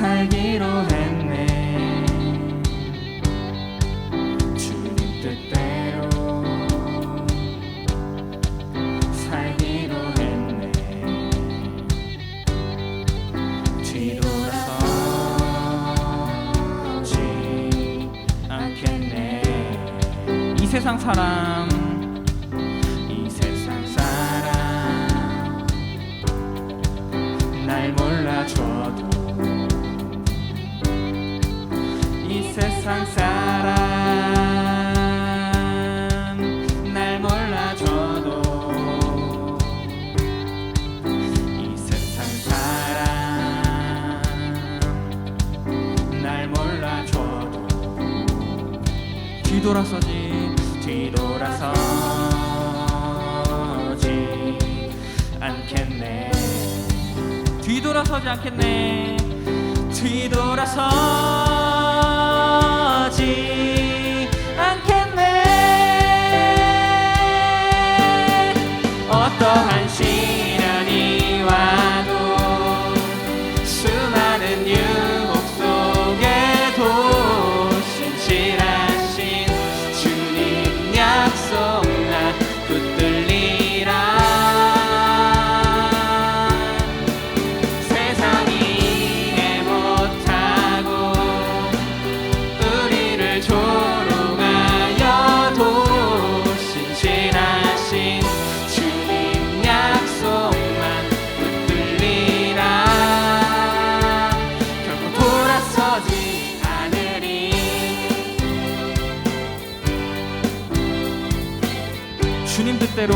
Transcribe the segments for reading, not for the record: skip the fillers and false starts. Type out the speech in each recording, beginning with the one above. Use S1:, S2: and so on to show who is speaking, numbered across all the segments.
S1: 살기로 했네. 주님 뜻대로 살기로 했네. 뒤돌아서지 않겠네. 이 세상 사람, 이 세상 사람 날 몰라줘도, 이 세상 사람 날 몰라줘도, 이 세상 사람 날 몰라줘도 뒤돌아서지 않겠네. 뒤돌아서지 않겠네. 뒤돌아서지 않겠네. 어떠한 시련이 와도, 수많은 유혹 속에도 신실하신 주님 약속 나 붙들리라. 세상이 이해 못하고 우리를 조롱하여도 신실하신 주님 약속만 붙들리라. 결코 돌아서지 않으리. 주님 뜻대로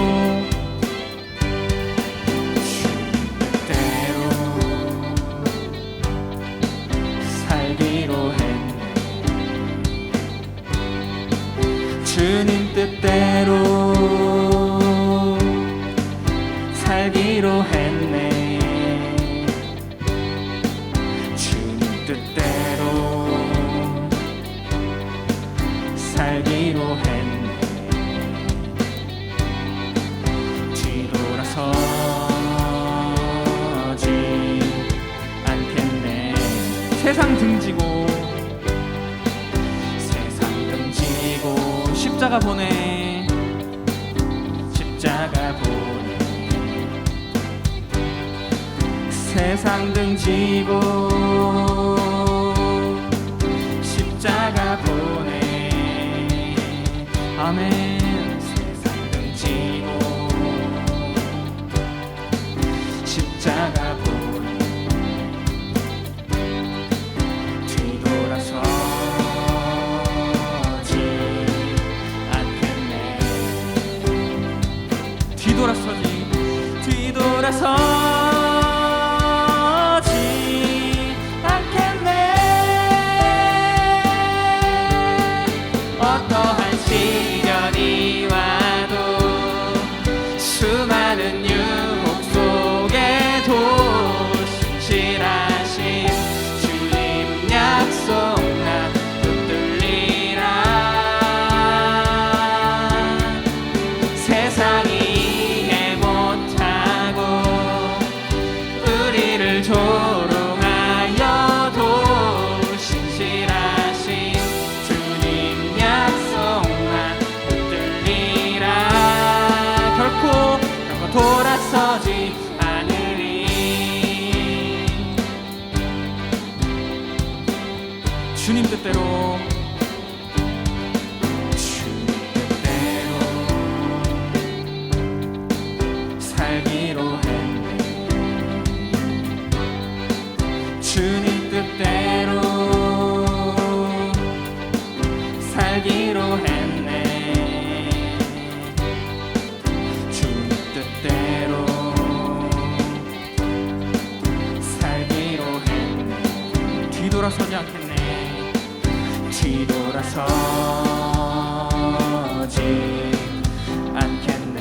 S1: 살기로 했네. 주님 뜻대로 살기로 했네. 주님 뜻대로 살기로 했네. 뒤돌아서지 않겠네. 세상 등지고 십자가 보내. 십자가 보내. 세상 등지고 십자가 보내. 아멘. 세상 등지고 십자가 보내. 뒤돌아서지 않겠네. 어떠한 시련이 와도, 수많은 유혹 속에도 신실하신 주님 약속 나 붙들리라. 세상이 조롱하여도 신실하신 주님 약속만 붙들리라. 결코 돌아서지 않으리. 주님 뜻대로 살기로 했네. 주님 뜻대로 살기로 했네. 주님 뜻대로 살기로 했네. 뒤돌아서지 않겠네. 뒤돌아서지 않겠네.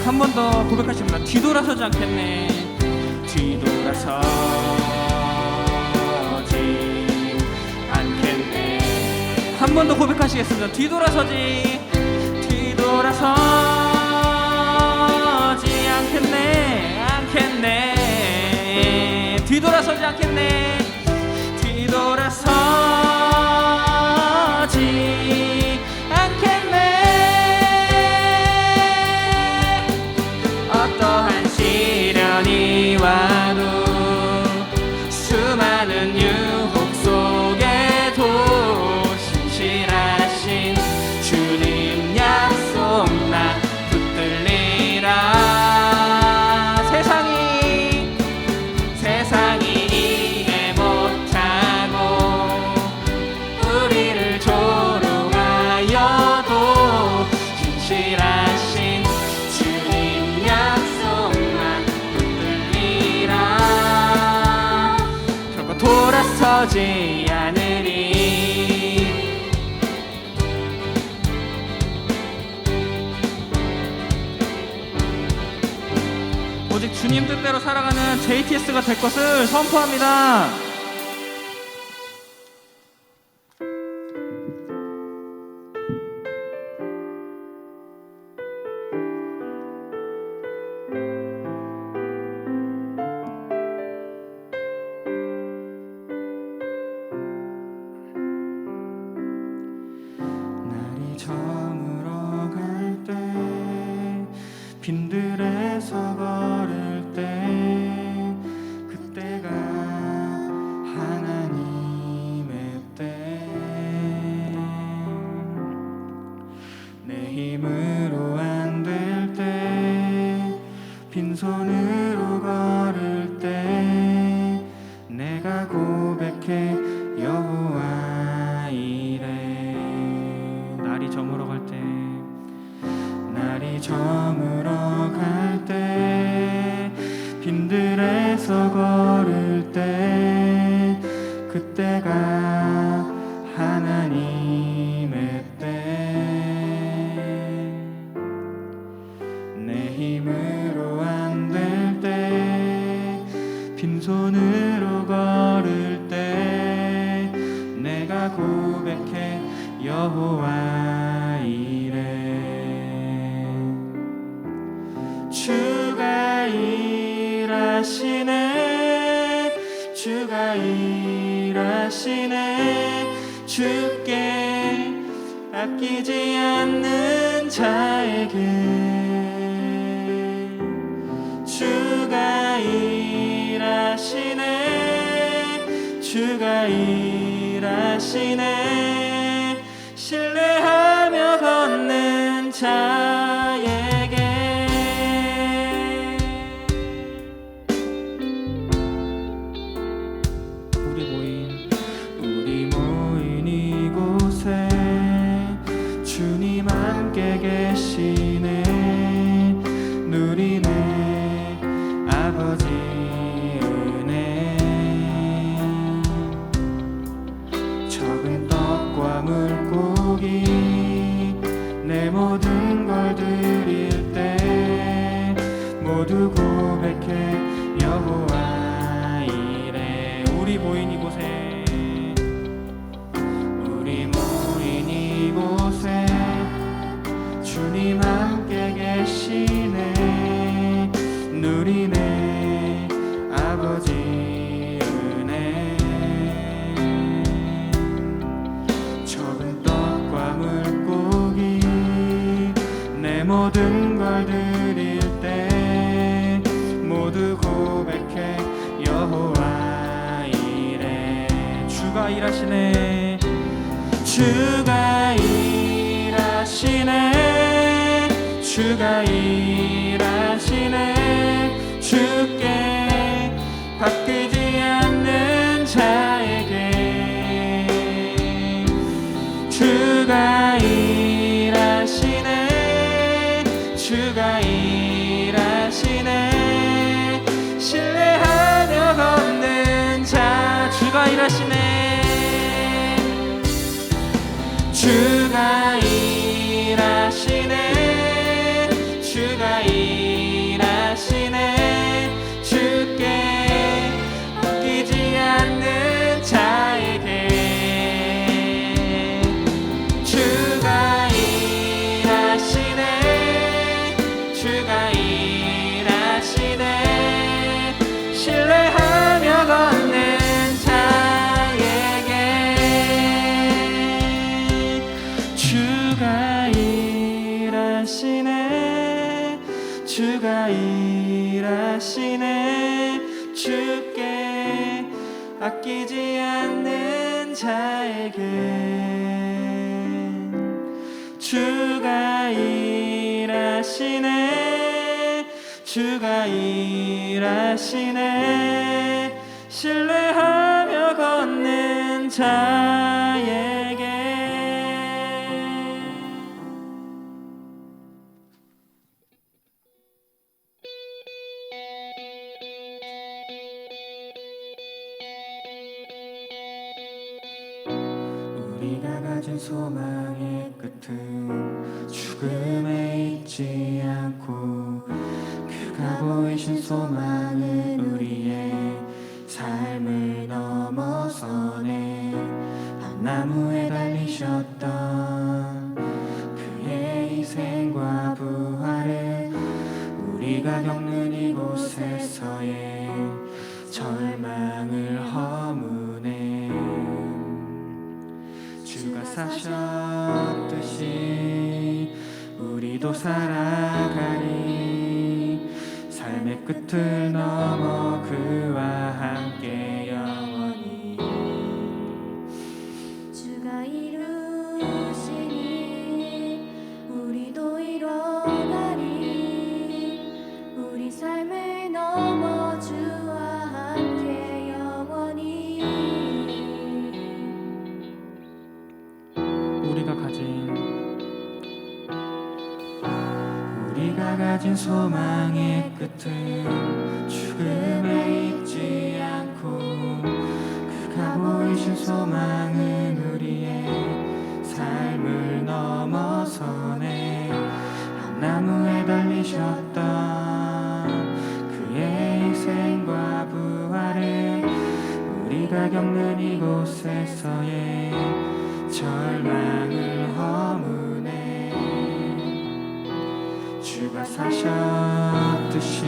S1: 한 번 더 고백하십니다. 뒤돌아서지 않겠네. 뒤돌아서지 않겠네. 한 번 더 고백하시겠습니다. 뒤돌아서지 않겠네. 뒤돌아서지 않겠네. 많은 유혹 속에도 신실하신 주님 약속 나 붙들리라. 세상이 이해 못하고 우리를 조롱하여도 신실하신 주님 약속만 붙들리라. 결코 돌아서지 않으리. 오직 주님 뜻대로 살아가는 JTS가 될 것을 선포합니다. 날이 저물어 갈 때 빈들에서 걸을 때 그때가 하나님의 때. 내 힘으로 안 될 때 빈손으로 걸을 때 내가 고백해 여호와 이래. 날이 저물어 갈 때 날이 저물어 갈 때 빈들에서 걸을 때 그때가 하나님의 때. 내 힘으로 안 될 때 빈손으로 걸을 때 내가 고백해 여호와 이래. 주가 일하시네 주가 일하시네 주께 아끼지 않는 자에게 주가 일하시네 주가 일하시네 신뢰하며 걷는 자에게. 우리 모인 이곳에 주님 함께 계시네. 누리네 아버지 은혜. 적은 떡과 물고기 내 모든 걸 드릴 때 모두 고백해 여호와 이래. 우리 모인 이곳에 주님 함께 계시네. 누리네 아버지 은혜. 적은 떡과 물고기 내 모든 걸 드릴 때 모두 고백해 여호와 이래. 주가 일하시네 주가 일하시네 주가 일하시네 주께 바뀌지 않는 자에게 주가 일하시네 주가 일하시네 신뢰하며 걷는 자. 주가 일하시네 주가 일하시네 주가 일하시네 주께 아끼지 않는 자에게 주가 일하시네 주가 일하시네 신뢰하며 걷는 자에게 주 믿지 않는 자에게 주가 일하시네, 주가 일하시네. 신뢰하며 걷는 자에게. 우리가 가진 소망의 끝은 죽음에 있지 않고, 그가 보이신 소망은 우리의 삶을 넘어서네. 한 나무에 달리셨던 그의 희생과 부활은 우리가 겪는 이곳에서의 절망을 허무네. 주가 사셨듯이 우리도 살아가리. 삶의 끝을 넘어 그와 함께 영원히.
S2: 주가 이루시니 우리도 이뤄가리. 우리 삶을 넘어 주와 함께 영원히.
S1: 우리가 가진 소망의 끝은 죽음에 있지 않고, 그가 보이신 소망은 우리의 삶을 넘어서네. 한 나무에 달리셨던 그의 희생과 부활은 우리가 겪는 이곳에서의 절망을 허무네. 주가 사셨듯이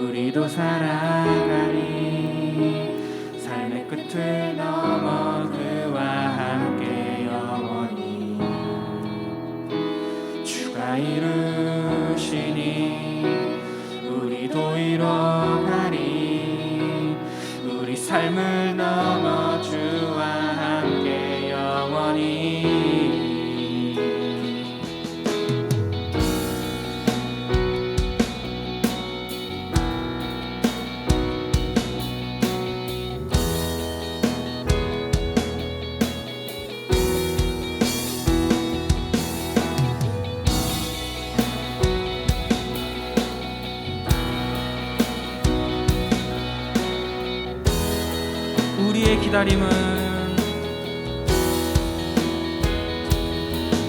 S1: 우리도 살아가리. 삶의 끝을 넘어 그와 함께 영원히. 주가 이루시니 우리도 이뤄가리. 우리 삶을 넘어 주와 함께 영원히.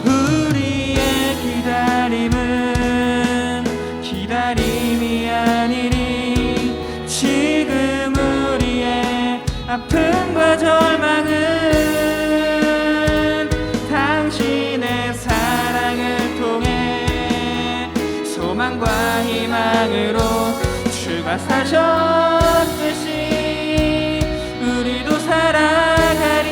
S1: 우리의 기다림은 기다림이 아니리. 지금 우리의 아픔과 절망은 당신의 사랑을 통해 소망과 희망으로 주가 사셨듯이 우리도 살아가리.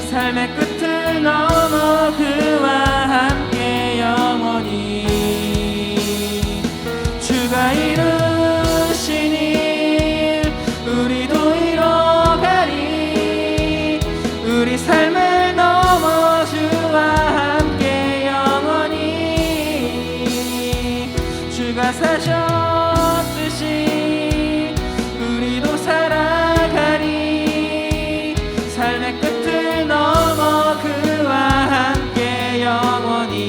S1: 삶의 끝을 넘어 그와 함께 영원히. 주가 이루시니 우리도 이뤄가리. 우리 삶을 넘어 주와 함께 영원히. 주가 사셨듯이 우리도 살아가리. 삶의 끝을 넘어 그와 함께 영원히.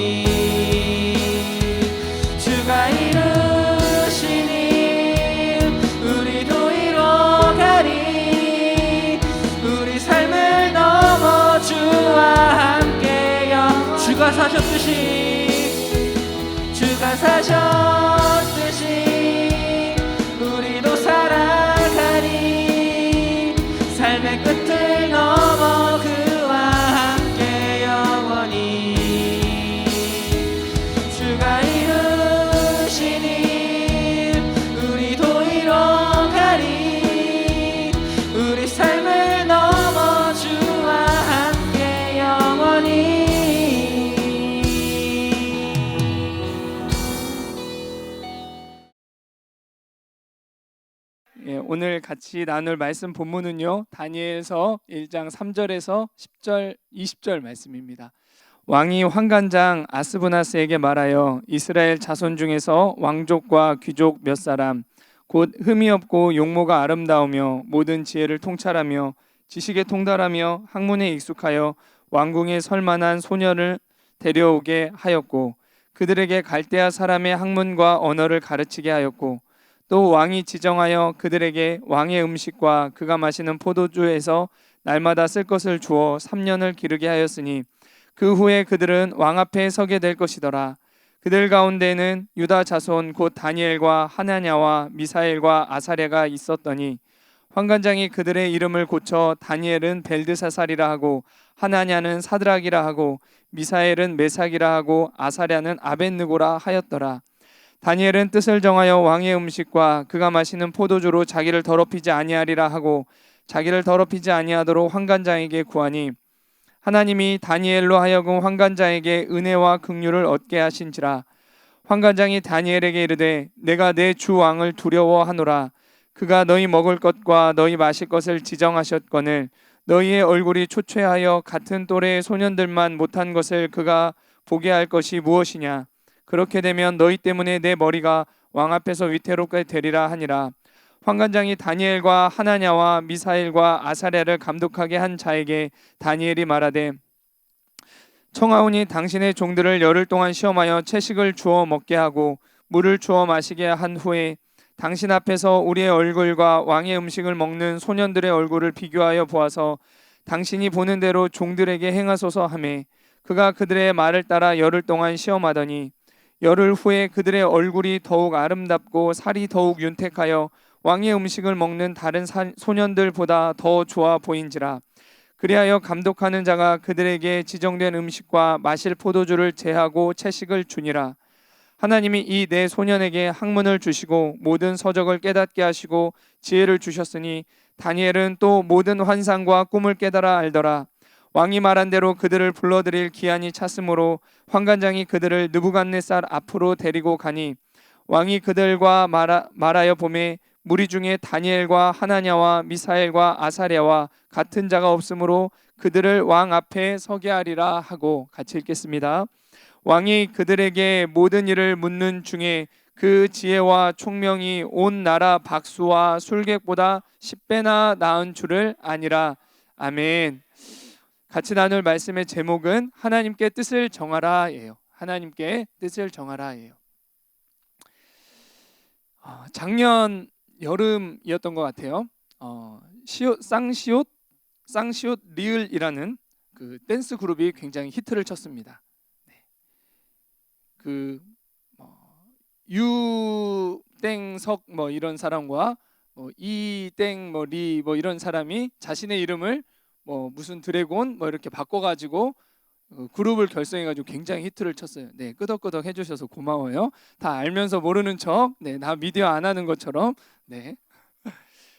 S1: 주가 이루시니 우리도 이뤄가리. 우리 삶을 넘어 주와 함께 주가 사셨듯이 우리도 살아가리. 삶의 끝을 넘어 그와 함께 영원히. 주가 이루시니 우리도 이뤄가리. 우리 삶을 넘어 주와 함께 영원히.
S3: 오늘 같이 나눌 말씀 본문은요, 다니엘서 1장 3절에서 10절, 20절 말씀입니다. 왕이 환관장 아스부나스에게 말하여 이스라엘 자손 중에서 왕족과 귀족 몇 사람, 곧 흠이 없고 용모가 아름다우며 모든 지혜를 통찰하며 지식에 통달하며 학문에 익숙하여 왕궁에 설 만한 소년을 데려오게 하였고, 그들에게 갈대아 사람의 학문과 언어를 가르치게 하였고, 또 왕이 지정하여 그들에게 왕의 음식과 그가 마시는 포도주에서 날마다 쓸 것을 주어 3년을 기르게 하였으니 그 후에 그들은 왕 앞에 서게 될 것이더라. 그들 가운데는 유다 자손 곧 다니엘과 하나냐와 미사엘과 아사랴가 있었더니 환관장이 그들의 이름을 고쳐 다니엘은 벨드사살이라 하고 하나냐는 사드락이라 하고 미사엘은 메삭이라 하고 아사랴는 아벳느고라 하였더라. 다니엘은 뜻을 정하여 왕의 음식과 그가 마시는 포도주로 자기를 더럽히지 아니하리라 하고 자기를 더럽히지 아니하도록 환관장에게 구하니 하나님이 다니엘로 하여금 환관장에게 은혜와 긍휼을 얻게 하신지라. 환관장이 다니엘에게 이르되 내가 내 주 왕을 두려워하노라. 그가 너희 먹을 것과 너희 마실 것을 지정하셨거늘 너희의 얼굴이 초췌하여 같은 또래의 소년들만 못한 것을 그가 보게 할 것이 무엇이냐. 그렇게 되면 너희 때문에 내 머리가 왕 앞에서 위태롭게 되리라 하니라. 환관장이 다니엘과 하나냐와 미사엘과 아사랴를 감독하게 한 자에게 다니엘이 말하되 청하오니 당신의 종들을 열흘 동안 시험하여 채식을 주어 먹게 하고 물을 주어 마시게 한 후에 당신 앞에서 우리의 얼굴과 왕의 음식을 먹는 소년들의 얼굴을 비교하여 보아서 당신이 보는 대로 종들에게 행하소서 하매 그가 그들의 말을 따라 열흘 동안 시험하더니 열흘 후에 그들의 얼굴이 더욱 아름답고 살이 더욱 윤택하여 왕의 음식을 먹는 다른 소년들보다 더 좋아 보인지라. 그리하여 감독하는 자가 그들에게 지정된 음식과 마실 포도주를 제하고 채식을 주니라. 하나님이 이 네 소년에게 학문을 주시고 모든 서적을 깨닫게 하시고 지혜를 주셨으니 다니엘은 또 모든 환상과 꿈을 깨달아 알더라. 왕이 말한 대로 그들을 불러들일 기한이 찼으므로 환관장이 그들을 느부갓네살 앞으로 데리고 가니 왕이 그들과 말하여 보매 무리 중에 다니엘과 하나냐와 미사엘과 아사랴와 같은 자가 없으므로 그들을 왕 앞에 서게 하리라 하고. 같이 읽겠습니다. 왕이 그들에게 모든 일을 묻는 중에 그 지혜와 총명이 온 나라 박수와 술객보다 10배나 나은 줄을 아니라. 아멘. 같이 나눌 말씀의 제목은 하나님께 뜻을 정하라예요. 하나님께 뜻을 정하라예요. 작년 여름이었던 것 같아요. 쌍시옷 리을이라는 그 댄스 그룹이 굉장히 히트를 쳤습니다. 그 유땡석 뭐 이런 사람과 이땡 리 이런 사람이 자신의 이름을 무슨 드래곤 이렇게 바꿔가지고 그룹을 결성해가지고 굉장히 히트를 쳤어요. 네, 끄덕끄덕 해주셔서 고마워요. 다 알면서 모르는 척, 네, 나 미디어 안 하는 것처럼, 네,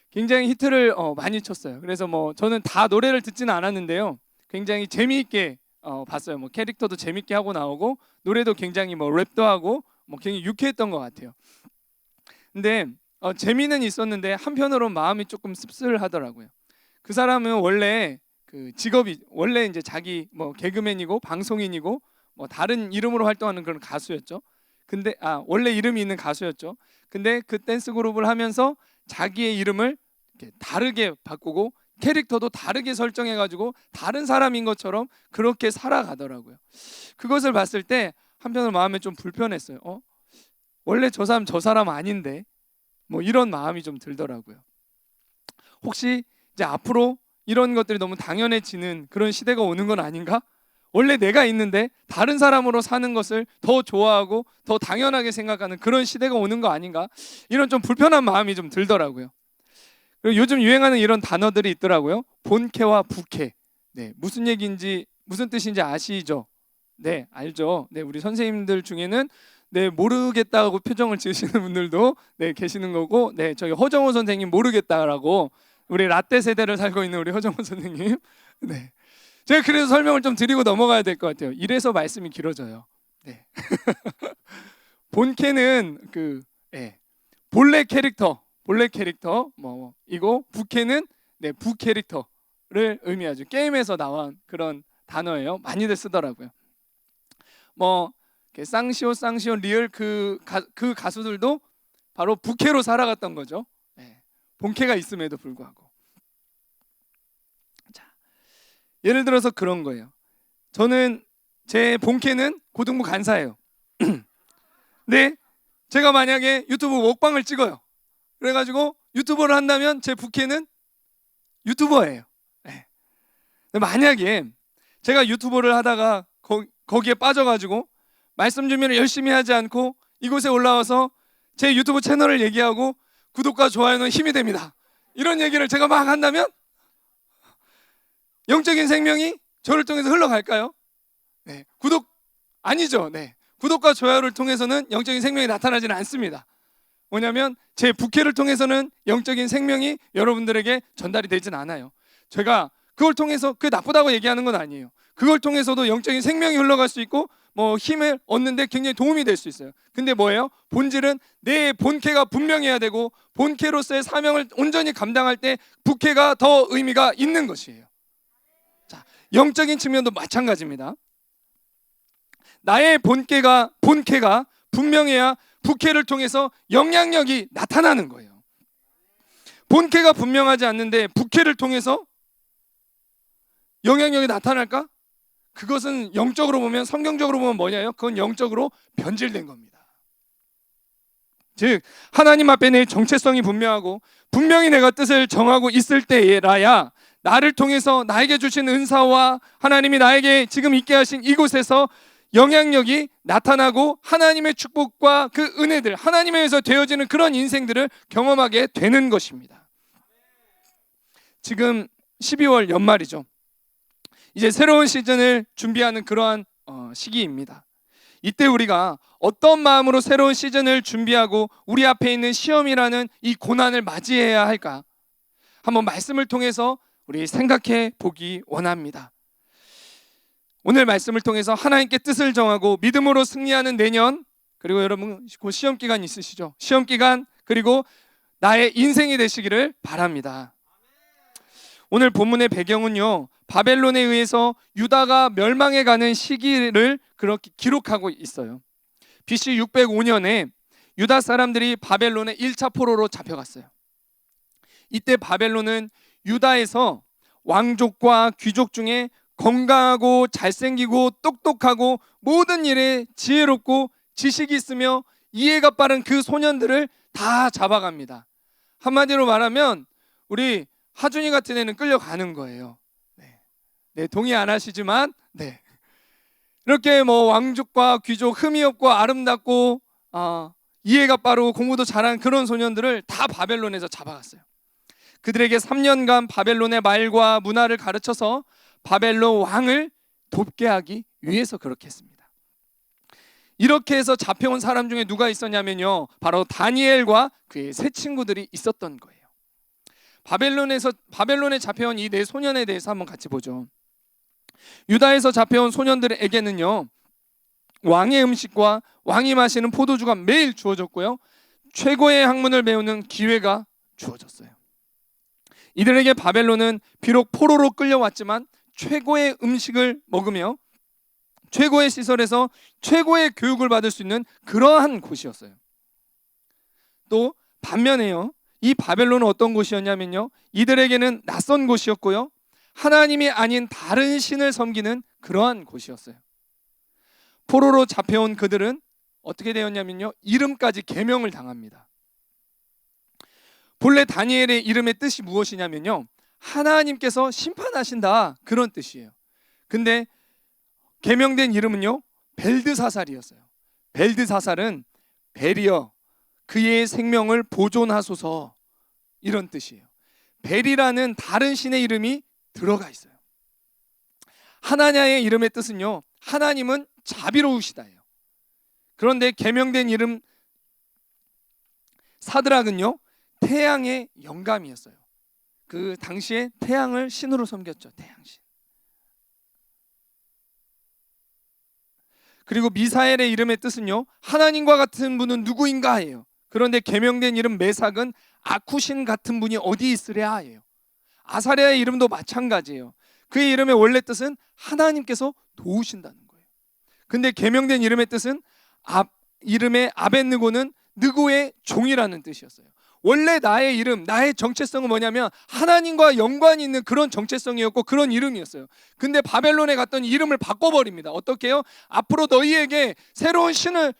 S3: 굉장히 히트를 많이 쳤어요. 그래서 저는 다 노래를 듣지는 않았는데요, 굉장히 재미있게 봤어요. 캐릭터도 재밌게 하고 나오고 노래도 굉장히 랩도 하고 굉장히 유쾌했던 것 같아요. 근데 재미는 있었는데 한편으로 마음이 조금 씁쓸하더라고요. 그 사람은 원래 그 직업이 원래 이제 자기 개그맨이고 방송인이고 다른 이름으로 활동하는 그런 가수였죠. 근데 원래 이름이 있는 가수였죠. 근데 그 댄스 그룹을 하면서 자기의 이름을 이렇게 다르게 바꾸고 캐릭터도 다르게 설정해가지고 다른 사람인 것처럼 그렇게 살아가더라고요. 그것을 봤을 때 한편으로 마음이 좀 불편했어요. 원래 저 사람 아닌데 이런 마음이 좀 들더라고요. 혹시 이제 앞으로 이런 것들이 너무 당연해지는 그런 시대가 오는 건 아닌가? 원래 내가 있는데 다른 사람으로 사는 것을 더 좋아하고 더 당연하게 생각하는 그런 시대가 오는 거 아닌가? 이런 좀 불편한 마음이 좀 들더라고요. 그리고 요즘 유행하는 이런 단어들이 있더라고요. 본캐와 부캐. 네, 무슨 얘기인지 무슨 뜻인지 아시죠? 네, 알죠. 네, 우리 선생님들 중에는 네, 모르겠다고 표정을 지으시는 분들도 네, 계시는 거고, 네, 저희 허정호 선생님 모르겠다라고, 우리 라떼 세대를 살고 있는 우리 허정호 선생님. 네, 제가 그래서 설명을 좀 드리고 넘어가야 될 것 같아요. 이래서 말씀이 길어져요. 네. 본캐는 본래 캐릭터, 본래 캐릭터 이고 부캐는 부캐릭터를 의미하죠. 게임에서 나온 그런 단어예요. 많이들 쓰더라고요. 쌍시오 리얼 그 가수들도 바로 부캐로 살아갔던 거죠. 본캐가 있음에도 불구하고. 자, 예를 들어서 그런 거예요. 저는 제 본캐는 고등부 간사예요. 근데 제가 만약에 유튜브 먹방을 찍어요. 그래가지고 유튜버를 한다면 제 부캐는 유튜버예요. 만약에 제가 유튜버를 하다가 거기에 빠져가지고 말씀 준비를 열심히 하지 않고 이곳에 올라와서 제 유튜브 채널을 얘기하고 구독과 좋아요는 힘이 됩니다, 이런 얘기를 제가 막 한다면 영적인 생명이 저를 통해서 흘러갈까요? 구독 아니죠. 구독과 좋아요를 통해서는 영적인 생명이 나타나지는 않습니다. 뭐냐면 제 부캐를 통해서는 영적인 생명이 여러분들에게 전달이 되진 않아요. 제가 그걸 통해서 그 나쁘다고 얘기하는 건 아니에요. 그걸 통해서도 영적인 생명이 흘러갈 수 있고 힘을 얻는데 굉장히 도움이 될 수 있어요. 근데 뭐예요? 본질은 내 본캐가 분명해야 되고 본캐로서의 사명을 온전히 감당할 때 부캐가 더 의미가 있는 것이에요. 자, 영적인 측면도 마찬가지입니다. 나의 본캐가 분명해야 부캐를 통해서 영향력이 나타나는 거예요. 본캐가 분명하지 않는데 부캐를 통해서 영향력이 나타날까? 그것은 영적으로 보면, 성경적으로 보면 뭐냐요? 그건 영적으로 변질된 겁니다. 즉 하나님 앞에 내 정체성이 분명하고 분명히 내가 뜻을 정하고 있을 때라야 나를 통해서 나에게 주신 은사와 하나님이 나에게 지금 있게 하신 이곳에서 영향력이 나타나고 하나님의 축복과 그 은혜들, 하나님에 의해서 되어지는 그런 인생들을 경험하게 되는 것입니다. 지금 12월 연말이죠. 이제 새로운 시즌을 준비하는 그러한 시기입니다. 이때 우리가 어떤 마음으로 새로운 시즌을 준비하고 우리 앞에 있는 시험이라는 이 고난을 맞이해야 할까? 한번 말씀을 통해서 우리 생각해 보기 원합니다. 오늘 말씀을 통해서 하나님께 뜻을 정하고 믿음으로 승리하는 내년, 그리고 여러분 곧 시험 기간 있으시죠? 시험 기간, 그리고 나의 인생이 되시기를 바랍니다. 오늘 본문의 배경은요, 바벨론에 의해서 유다가 멸망해가는 시기를 그렇게 기록하고 있어요. BC 605년에 유다 사람들이 바벨론에 1차 포로로 잡혀갔어요. 이때 바벨론은 유다에서 왕족과 귀족 중에 건강하고 잘생기고 똑똑하고 모든 일에 지혜롭고 지식이 있으며 이해가 빠른 그 소년들을 다 잡아갑니다. 한마디로 말하면 우리 하준이 같은 애는 끌려가는 거예요. 동의 안 하시지만 이렇게 왕족과 귀족, 흠이 없고 아름답고 이해가 빠르고 공부도 잘하는 그런 소년들을 다 바벨론에서 잡아갔어요. 그들에게 3년간 바벨론의 말과 문화를 가르쳐서 바벨론 왕을 돕게 하기 위해서 그렇게 했습니다. 이렇게 해서 잡혀온 사람 중에 누가 있었냐면요, 바로 다니엘과 그의 세 친구들이 있었던 거예요. 바벨론에 잡혀온 이 네 소년에 대해서 한번 같이 보죠. 유다에서 잡혀온 소년들에게는요, 왕의 음식과 왕이 마시는 포도주가 매일 주어졌고요, 최고의 학문을 배우는 기회가 주어졌어요. 이들에게 바벨론은 비록 포로로 끌려왔지만 최고의 음식을 먹으며 최고의 시설에서 최고의 교육을 받을 수 있는 그러한 곳이었어요. 또 반면에요, 이 바벨론은 어떤 곳이었냐면요, 이들에게는 낯선 곳이었고요, 하나님이 아닌 다른 신을 섬기는 그러한 곳이었어요. 포로로 잡혀온 그들은 어떻게 되었냐면요, 이름까지 계명을 당합니다. 본래 다니엘의 이름의 뜻이 무엇이냐면요, 하나님께서 심판하신다, 그런 뜻이에요. 근데 계명된 이름은요, 벨드사살이었어요. 벨드사살은 벨이여 그의 생명을 보존하소서, 이런 뜻이에요. 벨이라는 다른 신의 이름이 들어가 있어요. 하나냐의 이름의 뜻은요, 하나님은 자비로우시다예요. 그런데 계명된 이름 사드락은요, 태양의 영감이었어요. 그 당시에 태양을 신으로 섬겼죠. 태양신. 그리고 미사엘의 이름의 뜻은요, 하나님과 같은 분은 누구인가 예요. 그런데 계명된 이름 메삭은 아쿠신 같은 분이 어디 있으랴예요. 아사랴의 이름도 마찬가지예요. 그의 이름의 원래 뜻은 하나님께서 도우신다는 거예요. 근데 계명된 이름의 뜻은 이름의 아벳느고는 느고의 종이라는 뜻이었어요. 원래 나의 이름, 나의 정체성은 뭐냐면 하나님과 연관이 있는 그런 정체성이었고 그런 이름이었어요. 근데 바벨론에 갔더니 이름을 바꿔버립니다. 어떻게 해요? 앞으로 너희에게 새로운 신을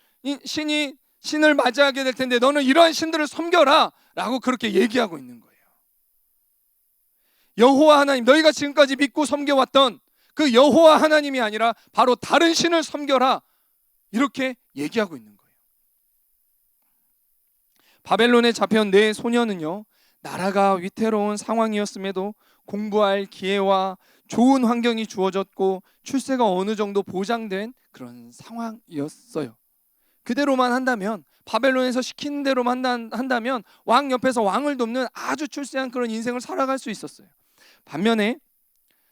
S3: 맞이하게 될 텐데 너는 이러한 신들을 섬겨라 라고 그렇게 얘기하고 있는 거예요. 여호와 하나님, 너희가 지금까지 믿고 섬겨왔던 그 여호와 하나님이 아니라 바로 다른 신을 섬겨라, 이렇게 얘기하고 있는 거예요. 바벨론에 잡혀온 네 소녀는요, 나라가 위태로운 상황이었음에도 공부할 기회와 좋은 환경이 주어졌고 출세가 어느 정도 보장된 그런 상황이었어요. 그대로만 한다면, 바벨론에서 시키는 대로만 한다면 왕 옆에서 왕을 돕는 아주 출세한 그런 인생을 살아갈 수 있었어요. 반면에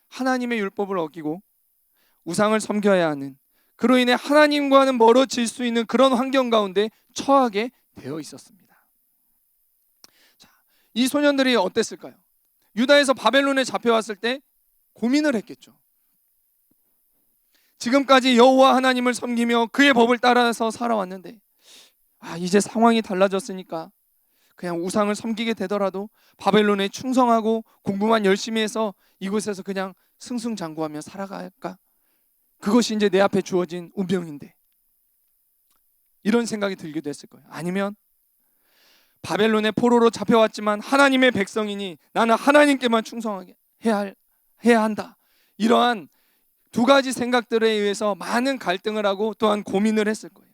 S3: 하나님의 율법을 어기고 우상을 섬겨야 하는, 그로 인해 하나님과는 멀어질 수 있는 그런 환경 가운데 처하게 되어 있었습니다. 자, 이 소년들이 어땠을까요? 유다에서 바벨론에 잡혀왔을 때 고민을 했겠죠. 지금까지 여호와 하나님을 섬기며 그의 법을 따라서 살아왔는데 이제 상황이 달라졌으니까 그냥 우상을 섬기게 되더라도 바벨론에 충성하고 공부만 열심히 해서 이곳에서 그냥 승승장구하며 살아갈까? 그것이 이제 내 앞에 주어진 운명인데, 이런 생각이 들기도 했을 거예요. 아니면 바벨론의 포로로 잡혀왔지만 하나님의 백성이니 나는 하나님께만 충성하게 해야 한다, 이러한 두 가지 생각들에 의해서 많은 갈등을 하고 또한 고민을 했을 거예요.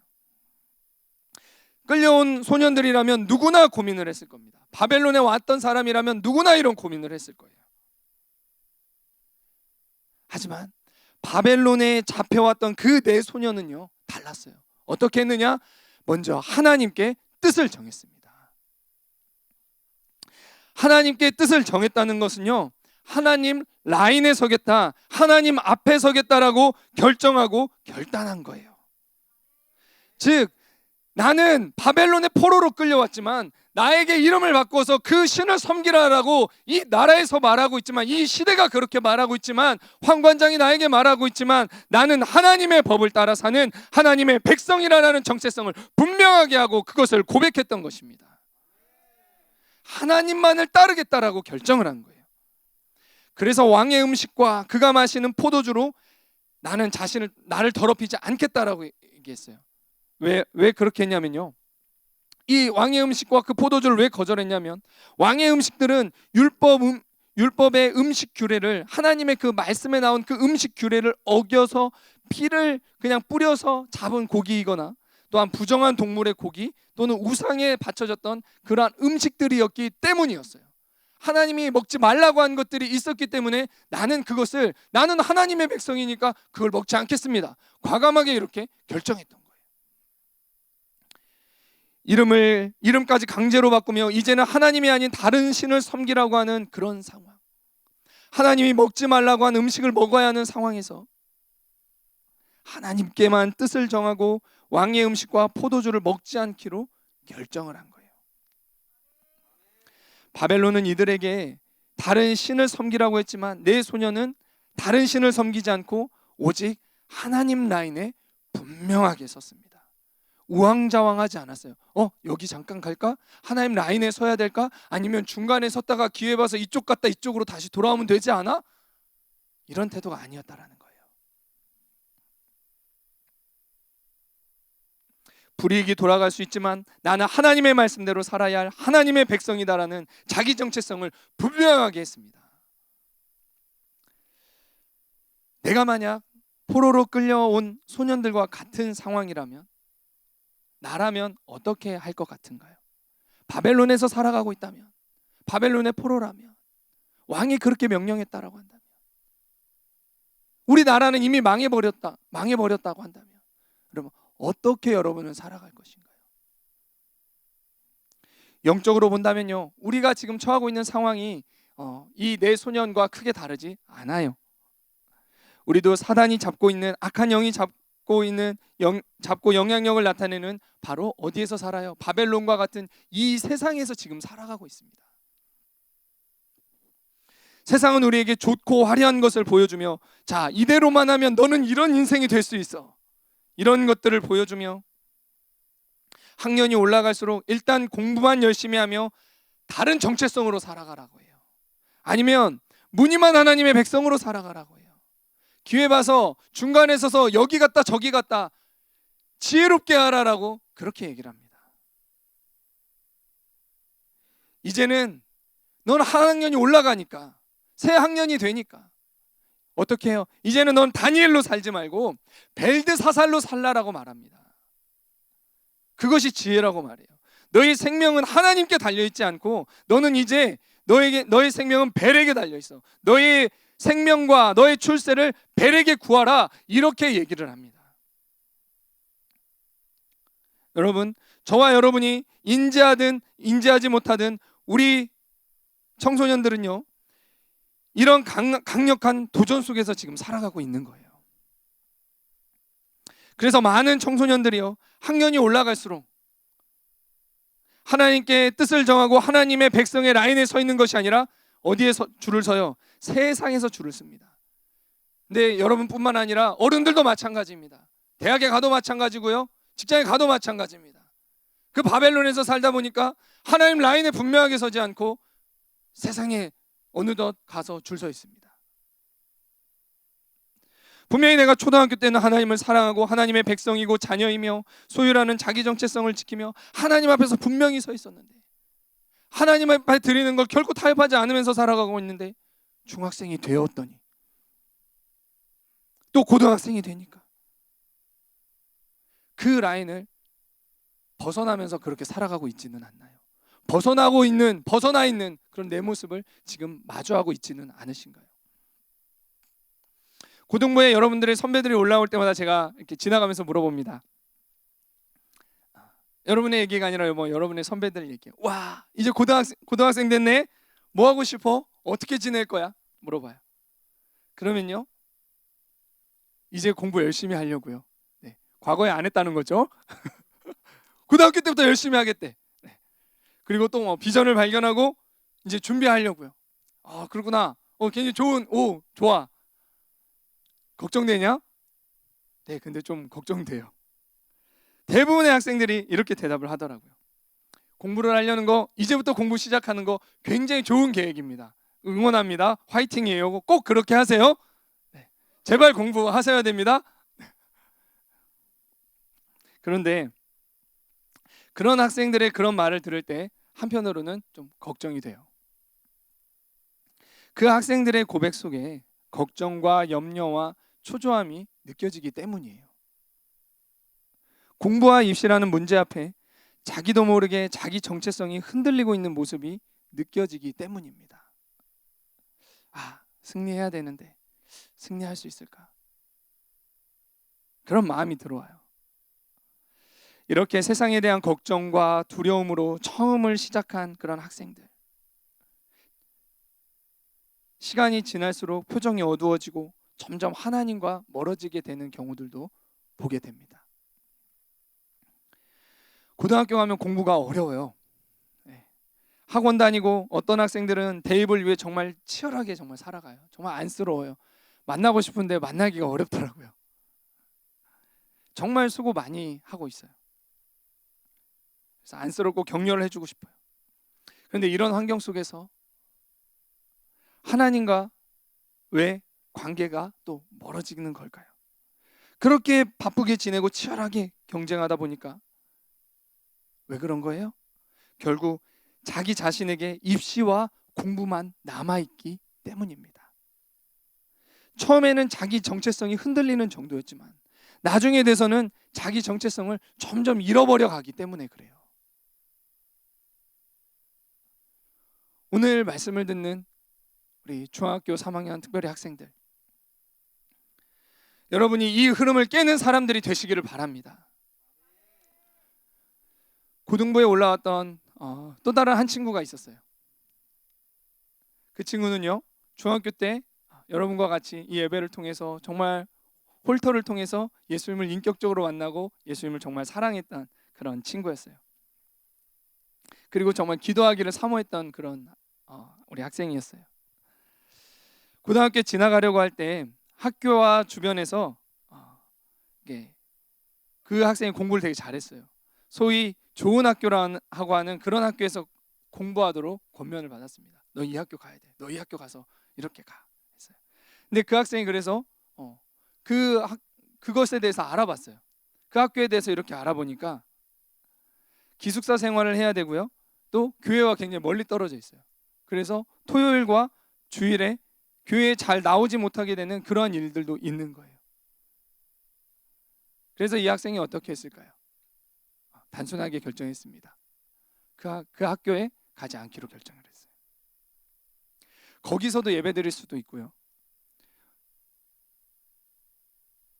S3: 끌려온 소년들이라면 누구나 고민을 했을 겁니다. 바벨론에 왔던 사람이라면 누구나 이런 고민을 했을 거예요. 하지만 바벨론에 잡혀왔던 그 네 소년은요, 달랐어요. 어떻게 했느냐? 먼저 하나님께 뜻을 정했습니다. 하나님께 뜻을 정했다는 것은요, 하나님 라인에 서겠다, 하나님 앞에 서겠다라고 결정하고 결단한 거예요. 즉, 나는 바벨론의 포로로 끌려왔지만 나에게 이름을 바꿔서 그 신을 섬기라라고 이 나라에서 말하고 있지만, 이 시대가 그렇게 말하고 있지만, 황관장이 나에게 말하고 있지만, 나는 하나님의 법을 따라 사는 하나님의 백성이라는 정체성을 분명하게 하고 그것을 고백했던 것입니다. 하나님만을 따르겠다라고 결정을 한 거예요. 그래서 왕의 음식과 그가 마시는 포도주로 나를 더럽히지 않겠다라고 얘기했어요. 왜 그렇게 했냐면요, 이 왕의 음식과 그 포도주를 왜 거절했냐면, 왕의 음식들은 율법의 음식 규례를, 하나님의 그 말씀에 나온 그 음식 규례를 어겨서 피를 그냥 뿌려서 잡은 고기이거나 또한 부정한 동물의 고기 또는 우상에 바쳐졌던 그러한 음식들이었기 때문이었어요. 하나님이 먹지 말라고 한 것들이 있었기 때문에 나는 하나님의 백성이니까 그걸 먹지 않겠습니다, 과감하게 이렇게 결정했던 거예요. 이름까지 강제로 바꾸며 이제는 하나님이 아닌 다른 신을 섬기라고 하는 그런 상황, 하나님이 먹지 말라고 한 음식을 먹어야 하는 상황에서 하나님께만 뜻을 정하고 왕의 음식과 포도주를 먹지 않기로 결정을 한 거예요. 바벨론은 이들에게 다른 신을 섬기라고 했지만 네 소년은 다른 신을 섬기지 않고 오직 하나님 라인에 분명하게 섰습니다. 우왕좌왕하지 않았어요. 여기 잠깐 갈까? 하나님 라인에 서야 될까? 아니면 중간에 섰다가 기회 봐서 이쪽 갔다 이쪽으로 다시 돌아오면 되지 않아? 이런 태도가 아니었다라는 거예요. 불이익이 돌아갈 수 있지만 나는 하나님의 말씀대로 살아야 할 하나님의 백성이다라는 자기 정체성을 분명하게 했습니다. 내가 만약 포로로 끌려온 소년들과 같은 상황이라면, 나라면 어떻게 할 것 같은가요? 바벨론에서 살아가고 있다면, 바벨론의 포로라면, 왕이 그렇게 명령했다라고 한다면, 우리 나라는 이미 망해버렸다고 한다면, 그러면 어떻게 여러분은 살아갈 것인가요? 영적으로 본다면요, 우리가 지금 처하고 있는 상황이 이 네 소년과 크게 다르지 않아요. 우리도 사단이 잡고 있는, 악한 영이 잡고 영향력을 나타내는 바로 어디에서 살아요? 바벨론과 같은 이 세상에서 지금 살아가고 있습니다. 세상은 우리에게 좋고 화려한 것을 보여주며, 자, 이대로만 하면 너는 이런 인생이 될 수 있어, 이런 것들을 보여주며, 학년이 올라갈수록 일단 공부만 열심히 하며 다른 정체성으로 살아가라고 해요. 아니면 무늬만 하나님의 백성으로 살아가라고 해요. 기회 봐서 중간에 서서 여기 갔다 저기 갔다 지혜롭게 하라라고 그렇게 얘기를 합니다. 이제는 넌 한 학년이 올라가니까, 새 학년이 되니까 어떻게 해요? 이제는 넌 다니엘로 살지 말고 벨드사살로 살라라고 말합니다. 그것이 지혜라고 말해요. 너희 생명은 하나님께 달려있지 않고 너는 이제 너의 생명은 벨에게 달려있어. 너의 생명과 너의 출세를 벨에게 구하라, 이렇게 얘기를 합니다. 여러분, 저와 여러분이 인지하든 인지하지 못하든 우리 청소년들은요, 이런 강력한 도전 속에서 지금 살아가고 있는 거예요. 그래서 많은 청소년들이요, 학년이 올라갈수록 하나님께 뜻을 정하고 하나님의 백성의 라인에 서 있는 것이 아니라 어디에 줄을 서요? 세상에서 줄을 씁니다. 근데 여러분뿐만 아니라 어른들도 마찬가지입니다. 대학에 가도 마찬가지고요, 직장에 가도 마찬가지입니다. 그 바벨론에서 살다 보니까 하나님 라인에 분명하게 서지 않고 세상에 어느덧 가서 줄 서 있습니다. 분명히 내가 초등학교 때는 하나님을 사랑하고 하나님의 백성이고 자녀이며 소유라는 자기 정체성을 지키며 하나님 앞에서 분명히 서 있었는데, 하나님 앞에 드리는 걸 결코 타협하지 않으면서 살아가고 있는데, 중학생이 되었더니 또 고등학생이 되니까 그 라인을 벗어나면서 그렇게 살아가고 있지는 않나요? 벗어나 있는 그런 내 모습을 지금 마주하고 있지는 않으신가요? 고등부에 여러분들의 선배들이 올라올 때마다 제가 이렇게 지나가면서 물어봅니다. 여러분의 얘기가 아니라 여러분의 선배들 얘기예요. 와, 이제 고등학생 됐네? 뭐 하고 싶어? 어떻게 지낼 거야? 물어봐요. 그러면요, 이제 공부 열심히 하려고요. 네, 과거에 안 했다는 거죠. 고등학교 때부터 열심히 하겠대. 네. 그리고 또 비전을 발견하고 이제 준비하려고요. 아, 그렇구나. 굉장히 좋아. 걱정되냐? 네, 근데 좀 걱정돼요. 대부분의 학생들이 이렇게 대답을 하더라고요. 공부를 하려는 거, 이제부터 공부 시작하는 거 굉장히 좋은 계획입니다. 응원합니다. 화이팅이에요. 꼭 그렇게 하세요. 네, 제발 공부하셔야 됩니다. 그런데 그런 학생들의 그런 말을 들을 때 한편으로는 좀 걱정이 돼요. 그 학생들의 고백 속에 걱정과 염려와 초조함이 느껴지기 때문이에요. 공부와 입시라는 문제 앞에 자기도 모르게 자기 정체성이 흔들리고 있는 모습이 느껴지기 때문입니다. 승리해야 되는데 승리할 수 있을까? 그런 마음이 들어와요. 이렇게 세상에 대한 걱정과 두려움으로 처음을 시작한 그런 학생들, 시간이 지날수록 표정이 어두워지고 점점 하나님과 멀어지게 되는 경우들도 보게 됩니다. 고등학교 가면 공부가 어려워요. 학원 다니고 어떤 학생들은 대입을 위해 정말 치열하게 정말 살아가요. 정말 안쓰러워요. 만나고 싶은데 만나기가 어렵더라고요. 정말 수고 많이 하고 있어요. 그래서 안쓰럽고 격려를 해주고 싶어요. 그런데 이런 환경 속에서 하나님과 왜 관계가 또 멀어지는 걸까요? 그렇게 바쁘게 지내고 치열하게 경쟁하다 보니까 왜 그런 거예요? 결국 자기 자신에게 입시와 공부만 남아있기 때문입니다. 처음에는 자기 정체성이 흔들리는 정도였지만 나중에 돼서는 자기 정체성을 점점 잃어버려 가기 때문에 그래요. 오늘 말씀을 듣는 우리 중학교 3학년 특별히 학생들, 여러분이 이 흐름을 깨는 사람들이 되시기를 바랍니다. 고등부에 올라왔던 또 다른 한 친구가 있었어요. 그 친구는요, 중학교 때 여러분과 같이 이 예배를 통해서 정말 홀터를 통해서 예수님을 인격적으로 만나고 예수님을 정말 사랑했던 그런 친구였어요. 그리고 정말 기도하기를 사모했던 그런 우리 학생이었어요. 고등학교 지나가려고 할 때 학교와 주변에서 그 학생이 공부를 되게 잘했어요. 소위 좋은 학교라고 하는 그런 학교에서 공부하도록 권면을 받았습니다. 너 이 학교 가야 돼. 너 이 학교 가서 이렇게 가 했어요. 근데 그 학생이 그래서 그것에 대해서 알아봤어요. 그 학교에 대해서 이렇게 알아보니까 기숙사 생활을 해야 되고요. 또 교회와 굉장히 멀리 떨어져 있어요. 그래서 토요일과 주일에 교회에 잘 나오지 못하게 되는 그러한 일들도 있는 거예요. 그래서 이 학생이 어떻게 했을까요? 단순하게 결정했습니다. 그 학교에 가지 않기로 결정을 했어요. 거기서도 예배 드릴 수도 있고요.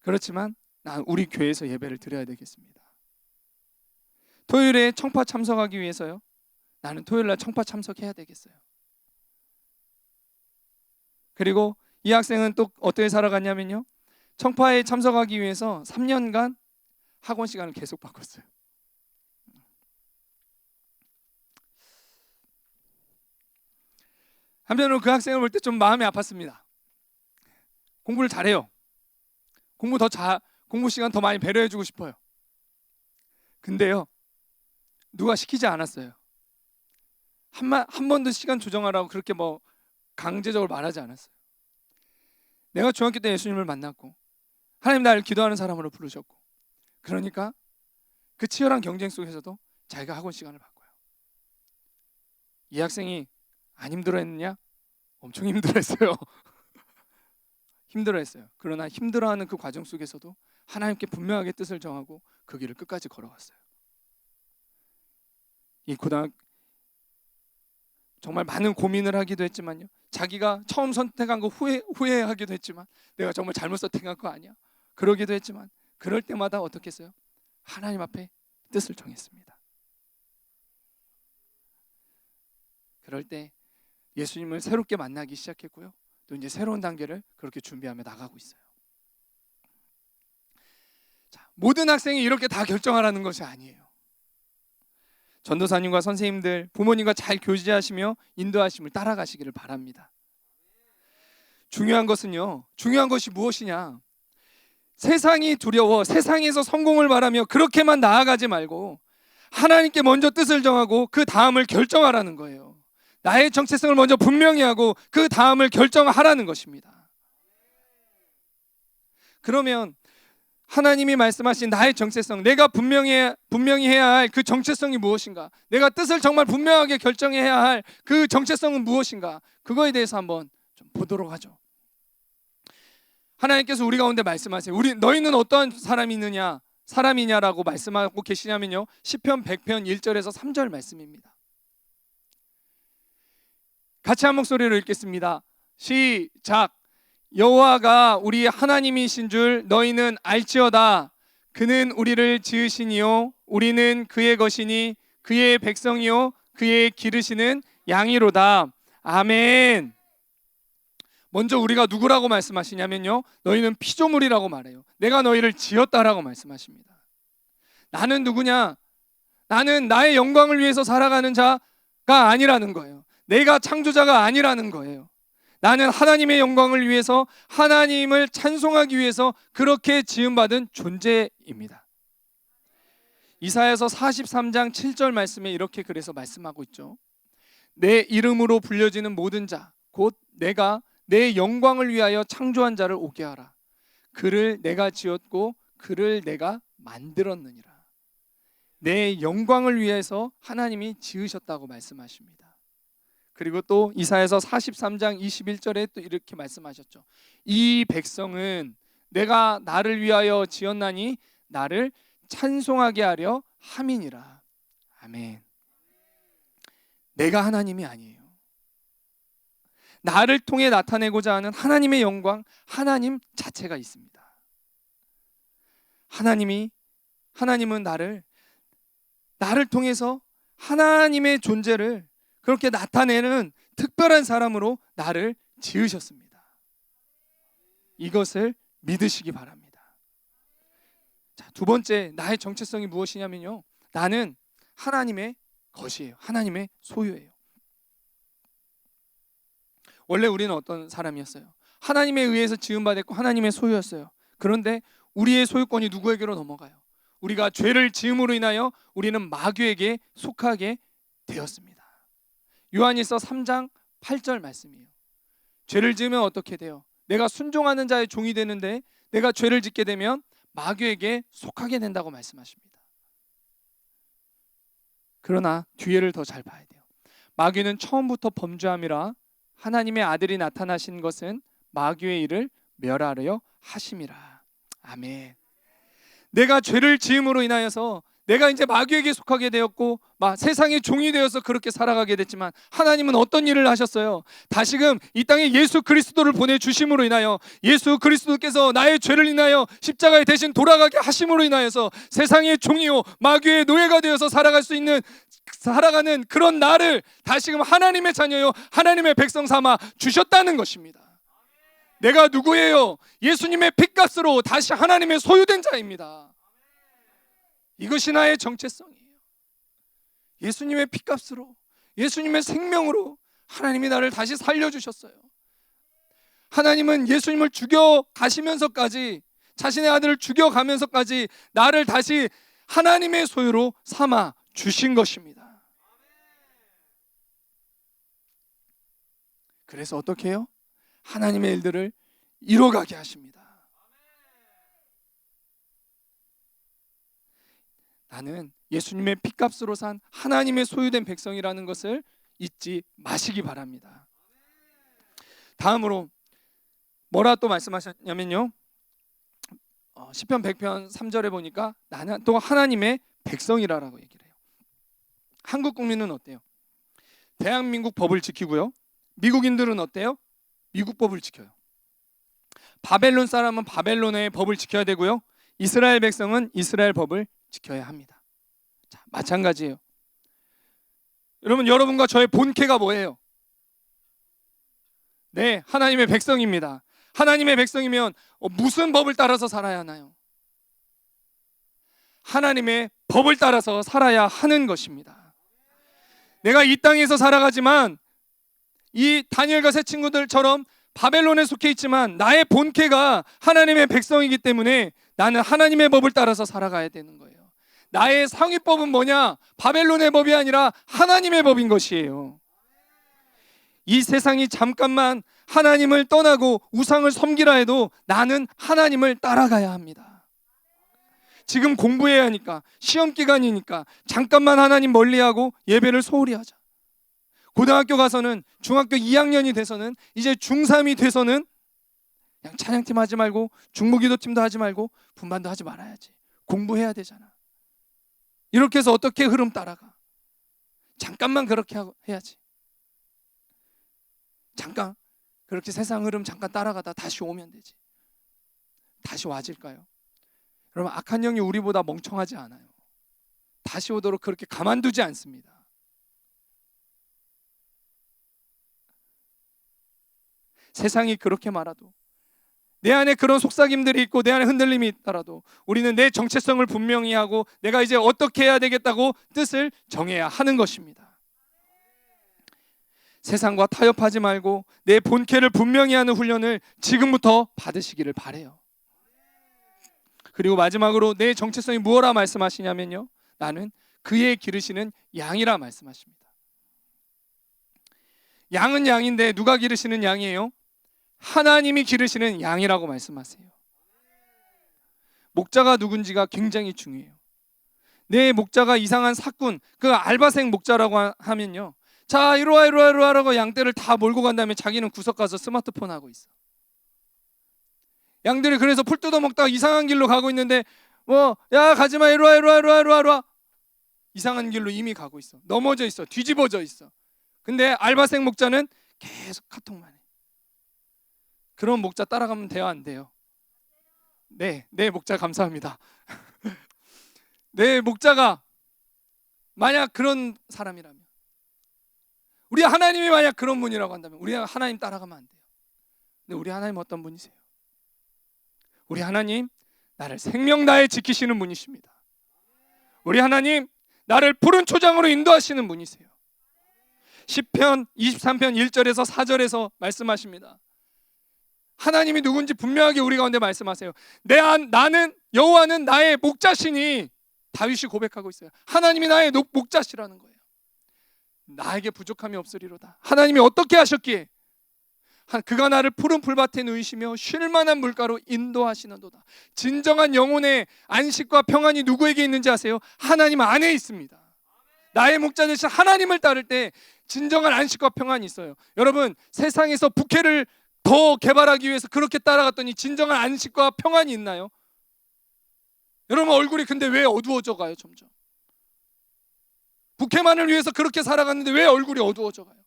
S3: 그렇지만 난 우리 교회에서 예배를 드려야 되겠습니다. 토요일에 청파 참석하기 위해서요. 나는 토요일날 청파 참석해야 되겠어요. 그리고 이 학생은 또 어떻게 살아갔냐면요. 청파에 참석하기 위해서 3년간 학원 시간을 계속 바꿨어요. 한편으로 그 학생을 볼 때 좀 마음이 아팠습니다. 공부를 잘해요. 공부 시간 더 많이 배려해주고 싶어요. 근데요, 누가 시키지 않았어요. 한 번도 시간 조정하라고 그렇게 강제적으로 말하지 않았어요. 내가 중학교 때 예수님을 만났고 하나님 나를 기도하는 사람으로 부르셨고, 그러니까 그 치열한 경쟁 속에서도 자기가 학원 시간을 바꿔요. 이 학생이 안 힘들어했느냐? 엄청 힘들어했어요. 힘들어했어요. 그러나 힘들어하는 그 과정 속에서도 하나님께 분명하게 뜻을 정하고 그 길을 끝까지 걸어갔어요. 이 고등학교 정말 많은 고민을 하기도 했지만요. 자기가 처음 선택한 거 후회하기도 했지만 내가 정말 잘못 선택한 거 아니야? 그러기도 했지만 그럴 때마다 어떻게 했어요? 하나님 앞에 뜻을 정했습니다. 그럴 때 예수님을 새롭게 만나기 시작했고요. 또 이제 새로운 단계를 그렇게 준비하며 나가고 있어요. 자, 모든 학생이 이렇게 다 결정하라는 것이 아니에요. 전도사님과 선생님들, 부모님과 잘 교제하시며 인도하심을 따라가시기를 바랍니다. 중요한 것이 무엇이냐? 세상이 두려워 세상에서 성공을 바라며 그렇게만 나아가지 말고 하나님께 먼저 뜻을 정하고 그 다음을 결정하라는 거예요. 나의 정체성을 먼저 분명히 하고 그 다음을 결정하라는 것입니다. 그러면 하나님이 말씀하신 나의 정체성, 내가 분명히 해야 할 그 정체성이 무엇인가? 내가 뜻을 정말 분명하게 결정해야 할 그 정체성은 무엇인가? 그거에 대해서 한번 좀 보도록 하죠. 하나님께서 우리 가운데 말씀하세요. 너희는 어떠한 사람이냐라고 말씀하고 계시냐면요. 시편 100편 1절에서 3절 말씀입니다. 같이 한 목소리로 읽겠습니다. 시작. 여호와가 우리 하나님이신 줄 너희는 알지어다. 그는 우리를 지으시니요 우리는 그의 것이니 그의 백성이요 그의 기르시는 양이로다. 아멘. 먼저 우리가 누구라고 말씀하시냐면요, 너희는 피조물이라고 말해요. 내가 너희를 지었다라고 말씀하십니다. 나는 누구냐? 나는 나의 영광을 위해서 살아가는 자가 아니라는 거예요. 내가 창조자가 아니라는 거예요. 나는 하나님의 영광을 위해서, 하나님을 찬송하기 위해서 그렇게 지음받은 존재입니다. 이사야서 43장 7절 말씀에 이렇게 그래서 말씀하고 있죠. 내 이름으로 불려지는 모든 자, 곧 내가 내 영광을 위하여 창조한 자를 오게 하라. 그를 내가 지었고 그를 내가 만들었느니라. 내 영광을 위해서 하나님이 지으셨다고 말씀하십니다. 그리고 또 이사야서 43장 21절에 또 이렇게 말씀하셨죠. 이 백성은 내가 나를 위하여 지었나니 나를 찬송하게 하려 함이니라. 아멘. 내가 하나님이 아니에요. 나를 통해 나타내고자 하는 하나님의 영광, 하나님 자체가 있습니다. 하나님은 나를 통해서 하나님의 존재를 그렇게 나타내는 특별한 사람으로 나를 지으셨습니다. 이것을 믿으시기 바랍니다. 자, 두 번째 나의 정체성이 무엇이냐면요, 나는 하나님의 것이에요. 하나님의 소유예요. 원래 우리는 어떤 사람이었어요? 하나님에 의해서 지음받았고 하나님의 소유였어요. 그런데 우리의 소유권이 누구에게로 넘어가요? 우리가 죄를 지음으로 인하여 우리는 마귀에게 속하게 되었습니다. 요한일서 3장 8절 말씀이에요. 죄를 지으면 어떻게 돼요? 내가 순종하는 자의 종이 되는데 내가 죄를 짓게 되면 마귀에게 속하게 된다고 말씀하십니다. 그러나 뒤에를 더 잘 봐야 돼요. 마귀는 처음부터 범죄함이라 하나님의 아들이 나타나신 것은 마귀의 일을 멸하려 하심이라. 아멘. 내가 죄를 지음으로 인하여서 내가 이제 마귀에게 속하게 되었고 세상의 종이 되어서 그렇게 살아가게 됐지만, 하나님은 어떤 일을 하셨어요? 다시금 이 땅에 예수 그리스도를 보내주심으로 인하여 예수 그리스도께서 나의 죄를 인하여 십자가에 대신 돌아가게 하심으로 인하여서 세상의 종이요 마귀의 노예가 되어서 살아가는 그런 나를 다시금 하나님의 자녀요 하나님의 백성 삼아 주셨다는 것입니다. 내가 누구예요? 예수님의 핏값으로 다시 하나님의 소유된 자입니다. 이것이 나의 정체성이에요. 예수님의 핏값으로, 예수님의 생명으로 하나님이 나를 다시 살려주셨어요. 하나님은 예수님을 죽여가시면서까지, 자신의 아들을 죽여가면서까지 나를 다시 하나님의 소유로 삼아 주신 것입니다. 그래서 어떻게 해요? 하나님의 일들을 이뤄가게 하십니다. 나는 예수님의 핏값으로 산 하나님의 소유된 백성이라는 것을 잊지 마시기 바랍니다. 다음으로 뭐라 또 말씀하셨냐면요, 시편 100편 3절에 보니까 나는 또 하나님의 백성이라고 얘기를 해요. 한국 국민은 어때요? 대한민국 법을 지키고요, 미국인들은 어때요? 미국 법을 지켜요. 바벨론 사람은 바벨론의 법을 지켜야 되고요, 이스라엘 백성은 이스라엘 법을 지켜야 합니다. 자, 마찬가지예요. 여러분과 저의 본캐가 뭐예요? 네, 하나님의 백성입니다. 하나님의 백성이면 무슨 법을 따라서 살아야 하나요? 하나님의 법을 따라서 살아야 하는 것입니다. 내가 이 땅에서 살아가지만 이 다니엘과 세 친구들처럼 바벨론에 속해 있지만 나의 본캐가 하나님의 백성이기 때문에 나는 하나님의 법을 따라서 살아가야 되는 거예요. 나의 상위법은 뭐냐? 바벨론의 법이 아니라 하나님의 법인 것이에요. 이 세상이 잠깐만 하나님을 떠나고 우상을 섬기라 해도 나는 하나님을 따라가야 합니다. 지금 공부해야 하니까, 시험 기간이니까 잠깐만 하나님 멀리하고 예배를 소홀히 하자. 고등학교 가서는, 중학교 2학년이 돼서는, 이제 중3이 돼서는 그냥 찬양팀 하지 말고 중무기도팀도 하지 말고 분반도 하지 말아야지. 공부해야 되잖아. 이렇게 해서 어떻게 흐름 따라가? 잠깐만 그렇게 해야지. 잠깐 그렇게 세상 흐름 잠깐 따라가다 다시 오면 되지. 다시 와질까요? 여러분, 악한 영이 우리보다 멍청하지 않아요. 다시 오도록 그렇게 가만두지 않습니다. 세상이 그렇게 말아도, 내 안에 그런 속삭임들이 있고 내 안에 흔들림이 있더라도 우리는 내 정체성을 분명히 하고 내가 이제 어떻게 해야 되겠다고 뜻을 정해야 하는 것입니다. 세상과 타협하지 말고 내 본캐를 분명히 하는 훈련을 지금부터 받으시기를 바라요. 그리고 마지막으로 내 정체성이 무엇라 말씀하시냐면요, 나는 그의 기르시는 양이라 말씀하십니다. 양은 양인데 누가 기르시는 양이에요? 하나님이 기르시는 양이라고 말씀하세요. 목자가 누군지가 굉장히 중요해요. 내 목자가 이상한 사꾼, 그 알바생 목자라고 하면요, 자 이리와 라고 양떼를 다 몰고 간 다음에 자기는 구석 가서 스마트폰 하고 있어. 양들이 그래서 풀 뜯어먹다가 이상한 길로 가고 있는데 야 가지마, 이리와 이상한 길로 이미 가고 있어. 넘어져 있어. 뒤집어져 있어. 근데 알바생 목자는 계속 카톡만 해. 그런 목자 따라가면 돼요, 안 돼요? 네, 목자 감사합니다. 네, 목자가 만약 그런 사람이라면, 우리 하나님이 만약 그런 분이라고 한다면 우리 하나님 따라가면 안 돼요. 근데 우리 하나님 어떤 분이세요? 우리 하나님, 나를 생명다해 지키시는 분이십니다. 우리 하나님, 나를 푸른 초장으로 인도하시는 분이세요. 시편 23편 1절에서 4절에서 말씀하십니다. 하나님이 누군지 분명하게 우리 가운데 말씀하세요. 나는 여호와는 나의 목자시니, 다윗이 고백하고 있어요. 하나님이 나의 목자시라는 거예요. 나에게 부족함이 없으리로다. 하나님이 어떻게 하셨기에? 그가 나를 푸른 풀밭에 누이시며 쉴만한 물가로 인도하시는도다. 진정한 영혼의 안식과 평안이 누구에게 있는지 아세요? 하나님 안에 있습니다. 나의 목자 되신 하나님을 따를 때 진정한 안식과 평안이 있어요. 여러분, 세상에서 부캐를 더 개발하기 위해서 그렇게 따라갔더니 진정한 안식과 평안이 있나요? 여러분, 얼굴이 근데 왜 어두워져 가요? 점점 부캐만을 위해서 그렇게 살아갔는데 왜 얼굴이 어두워져 가요?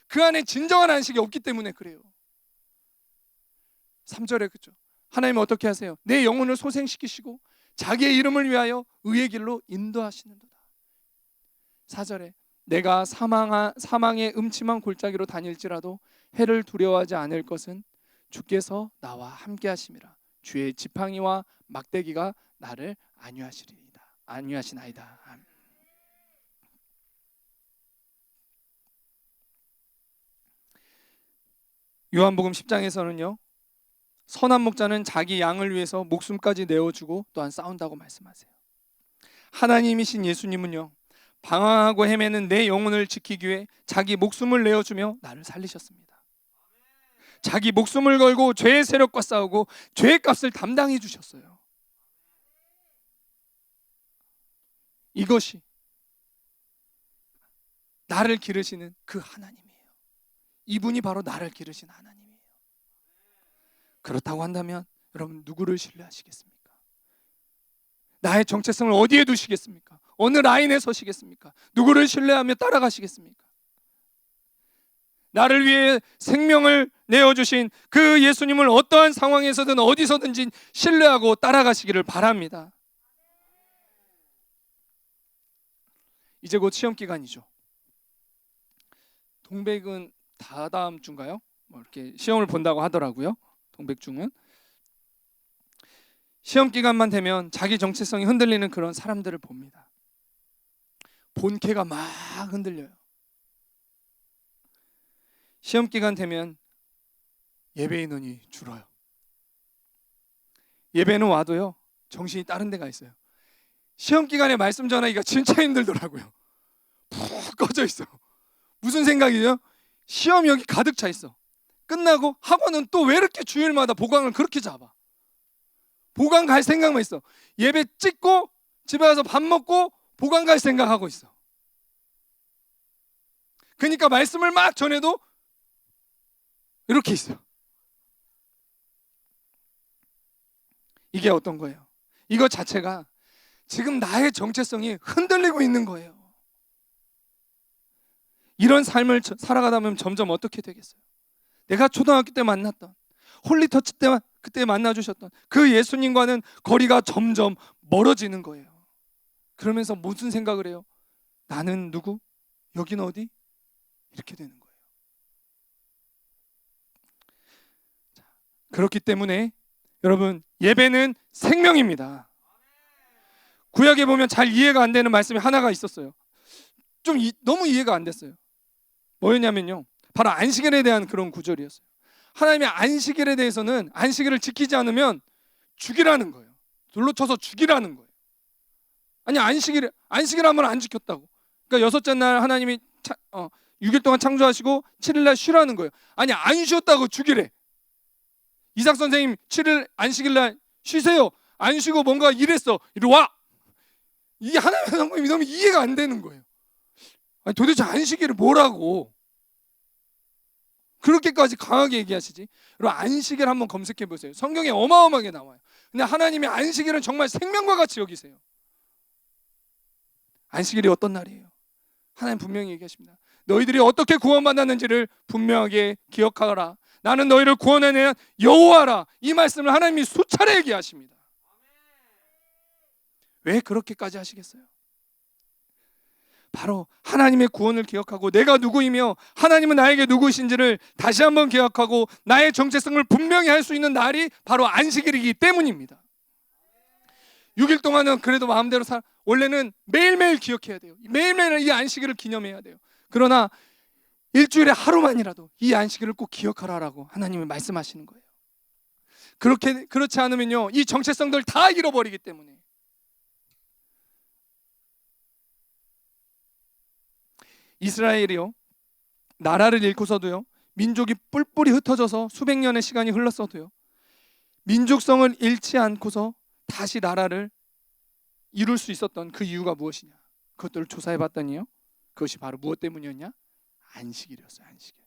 S3: 그 안에 진정한 안식이 없기 때문에 그래요. 3절에 그죠? 하나님은 어떻게 하세요? 내 영혼을 소생시키시고 자기의 이름을 위하여 의의 길로 인도하시는도다. 4절에 내가 사망의 음침한 골짜기로 다닐지라도 해를 두려워하지 않을 것은 주께서 나와 함께 하심이라. 주의 지팡이와 막대기가 나를 안위하시나이다. 아멘. 요한복음 10장에서는요, 선한 목자는 자기 양을 위해서 목숨까지 내어주고 또한 싸운다고 말씀하세요. 하나님이신 예수님은요, 방황하고 헤매는 내 영혼을 지키기 위해 자기 목숨을 내어주며 나를 살리셨습니다. 자기 목숨을 걸고 죄의 세력과 싸우고 죄의 값을 담당해 주셨어요. 이것이 나를 기르시는 그 하나님이에요. 이분이 바로 나를 기르신 하나님이에요. 그렇다고 한다면 여러분, 누구를 신뢰하시겠습니까? 나의 정체성을 어디에 두시겠습니까? 어느 라인에 서시겠습니까? 누구를 신뢰하며 따라가시겠습니까? 나를 위해 생명을 내어주신 그 예수님을 어떠한 상황에서든 어디서든지 신뢰하고 따라가시기를 바랍니다. 이제 곧 시험 기간이죠. 동백은 다다음 주인가요? 이렇게 시험을 본다고 하더라고요. 동백중은 시험 기간만 되면 자기 정체성이 흔들리는 그런 사람들을 봅니다. 본캐가 막 흔들려요. 시험 기간 되면 예배 인원이 줄어요. 예배는 와도요, 정신이 다른 데가 있어요. 시험 기간에 말씀 전하기가 진짜 힘들더라고요. 푹 꺼져 있어. 무슨 생각이죠? 시험이 여기 가득 차 있어. 끝나고 학원은 또 왜 이렇게 주일마다 보강을 그렇게 잡아? 보강 갈 생각만 있어. 예배 찍고 집에 가서 밥 먹고 보강 갈 생각하고 있어. 그러니까 말씀을 막 전해도 이렇게 있어. 이게 어떤 거예요? 이거 자체가 지금 나의 정체성이 흔들리고 있는 거예요. 이런 삶을 살아가다 보면 점점 어떻게 되겠어요? 내가 초등학교 때 만났던, 홀리터치 때 그때 만나주셨던 그 예수님과는 거리가 점점 멀어지는 거예요. 그러면서 무슨 생각을 해요? 나는 누구? 여기는 어디? 이렇게 되는 거예요. 자, 그렇기 때문에 여러분, 예배는 생명입니다. 구약에 보면 잘 이해가 안 되는 말씀이 하나가 있었어요. 너무 이해가 안 됐어요. 뭐였냐면요, 바로 안식일에 대한 그런 구절이었어요. 하나님의 안식일에 대해서는 안식일을 지키지 않으면 죽이라는 거예요. 돌로 쳐서 죽이라는 거예요. 아니, 안식일 한번 안 지켰다고. 그러니까 여섯째 날 하나님이 6일 동안 창조하시고 7일 날 쉬라는 거예요. 아니, 안 쉬었다고 죽이래. 이삭 선생님 7일 안식일 날 쉬세요. 안 쉬고 뭔가 일했어. 이리 와. 이게 하나님의 성품이 너무 이해가 안 되는 거예요. 아니, 도대체 안식일을 뭐라고 그렇게까지 강하게 얘기하시지? 여러분, 안식일 한번 검색해 보세요. 성경에 어마어마하게 나와요. 근데 하나님의 안식일은 정말 생명과 같이 여기세요. 안식일이 어떤 날이에요? 하나님 분명히 얘기하십니다. 너희들이 어떻게 구원받았는지를 분명하게 기억하라. 나는 너희를 구원해낸 여호와라. 이 말씀을 하나님이 수차례 얘기하십니다. 왜 그렇게까지 하시겠어요? 바로 하나님의 구원을 기억하고 내가 누구이며 하나님은 나에게 누구이신지를 다시 한번 기억하고 나의 정체성을 분명히 할 수 있는 날이 바로 안식일이기 때문입니다. 6일 동안은 그래도 마음대로 원래는 매일매일 기억해야 돼요. 매일매일 이 안식일을 기념해야 돼요. 그러나 일주일에 하루만이라도 이 안식일을 꼭 기억하라라고 하나님은 말씀하시는 거예요. 그렇지 않으면요, 이 정체성들 다 잃어버리기 때문에. 이스라엘이요, 나라를 잃고서도요, 민족이 뿔뿔이 흩어져서 수백 년의 시간이 흘렀어도요, 민족성을 잃지 않고서 다시 나라를 이룰 수 있었던 그 이유가 무엇이냐? 그것들을 조사해 봤더니요, 그것이 바로 무엇 때문이었냐? 안식일이었어요. 안식일.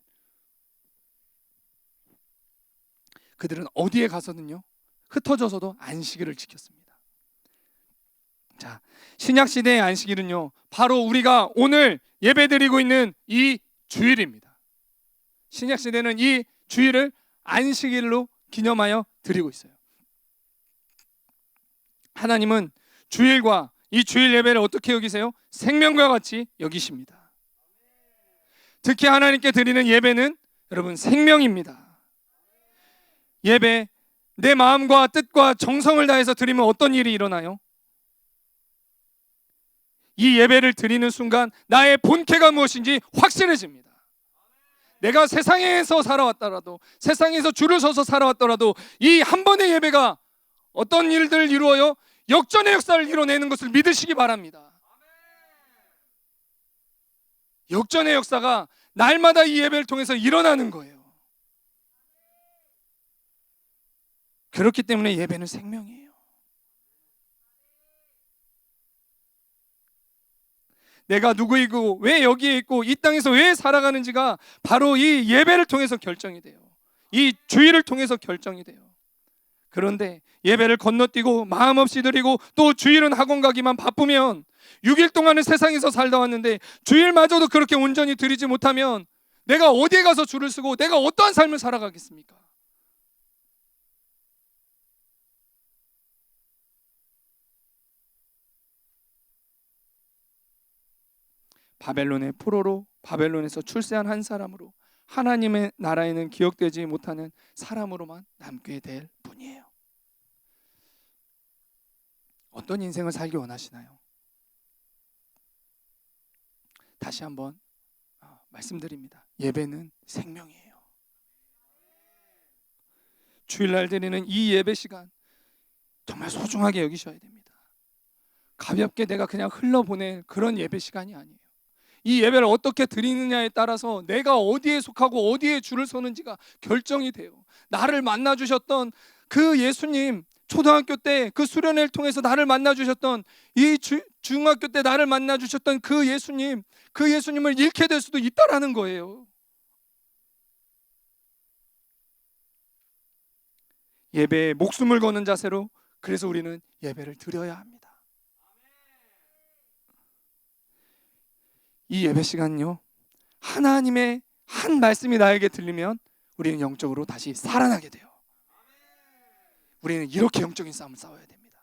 S3: 그들은 어디에 가서는요, 흩어져서도 안식일을 지켰습니다. 자, 신약 시대의 안식일은요, 바로 우리가 오늘 예배드리고 있는 이 주일입니다. 신약 시대는 이 주일을 안식일로 기념하여 드리고 있어요. 하나님은 주일과 이 주일 예배를 어떻게 여기세요? 생명과 같이 여기십니다. 특히 하나님께 드리는 예배는 여러분 생명입니다. 예배, 내 마음과 뜻과 정성을 다해서 드리면 어떤 일이 일어나요? 이 예배를 드리는 순간 나의 본캐가 무엇인지 확실해집니다. 내가 세상에서 살아왔더라도, 세상에서 줄을 서서 살아왔더라도 이 한 번의 예배가 어떤 일들을 이루어요? 역전의 역사를 이뤄내는 것을 믿으시기 바랍니다. 역전의 역사가 날마다 이 예배를 통해서 일어나는 거예요. 그렇기 때문에 예배는 생명이에요. 내가 누구이고 왜 여기에 있고 이 땅에서 왜 살아가는지가 바로 이 예배를 통해서 결정이 돼요. 이 주일을 통해서 결정이 돼요. 그런데 예배를 건너뛰고 마음 없이 드리고 또 주일은 학원 가기만 바쁘면 6일 동안은 세상에서 살다 왔는데 주일마저도 그렇게 온전히 드리지 못하면 내가 어디에 가서 줄을 서고 내가 어떠한 삶을 살아가겠습니까? 바벨론의 포로로, 바벨론에서 출세한 한 사람으로 하나님의 나라에는 기억되지 못하는 사람으로만 남게 될 뿐이에요. 어떤 인생을 살기 원하시나요? 다시 한번 말씀드립니다. 예배는 생명이에요. 주일날 드리는 이 예배 시간 정말 소중하게 여기셔야 됩니다. 가볍게 내가 그냥 흘러보낼 그런 예배 시간이 아니에요. 이 예배를 어떻게 드리느냐에 따라서 내가 어디에 속하고 어디에 줄을 서는지가 결정이 돼요. 나를 만나주셨던 그 예수님, 초등학교 때 그 수련회를 통해서 나를 만나주셨던 이 중학교 때 나를 만나주셨던 그 예수님, 그 예수님을 잃게 될 수도 있다라는 거예요. 예배에 목숨을 거는 자세로 그래서 우리는 예배를 드려야 합니다. 이 예배 시간요, 하나님의 한 말씀이 나에게 들리면 우리는 영적으로 다시 살아나게 돼요. 우리는 이렇게 영적인 싸움을 싸워야 됩니다.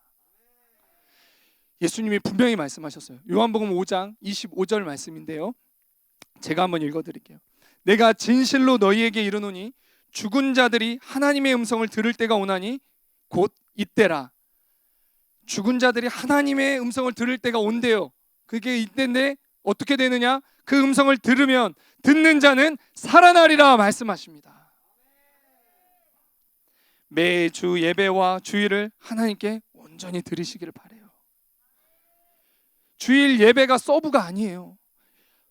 S3: 예수님이 분명히 말씀하셨어요. 요한복음 5장 25절 말씀인데요, 제가 한번 읽어드릴게요. 내가 진실로 너희에게 이르노니 죽은 자들이 하나님의 음성을 들을 때가 오나니 곧 이때라. 죽은 자들이 하나님의 음성을 들을 때가 온대요. 그게 이때인데 어떻게 되느냐? 그 음성을 들으면 듣는 자는 살아나리라 말씀하십니다. 매주 예배와 주일을 하나님께 온전히 드리시기를 바라요. 주일 예배가 서브가 아니에요.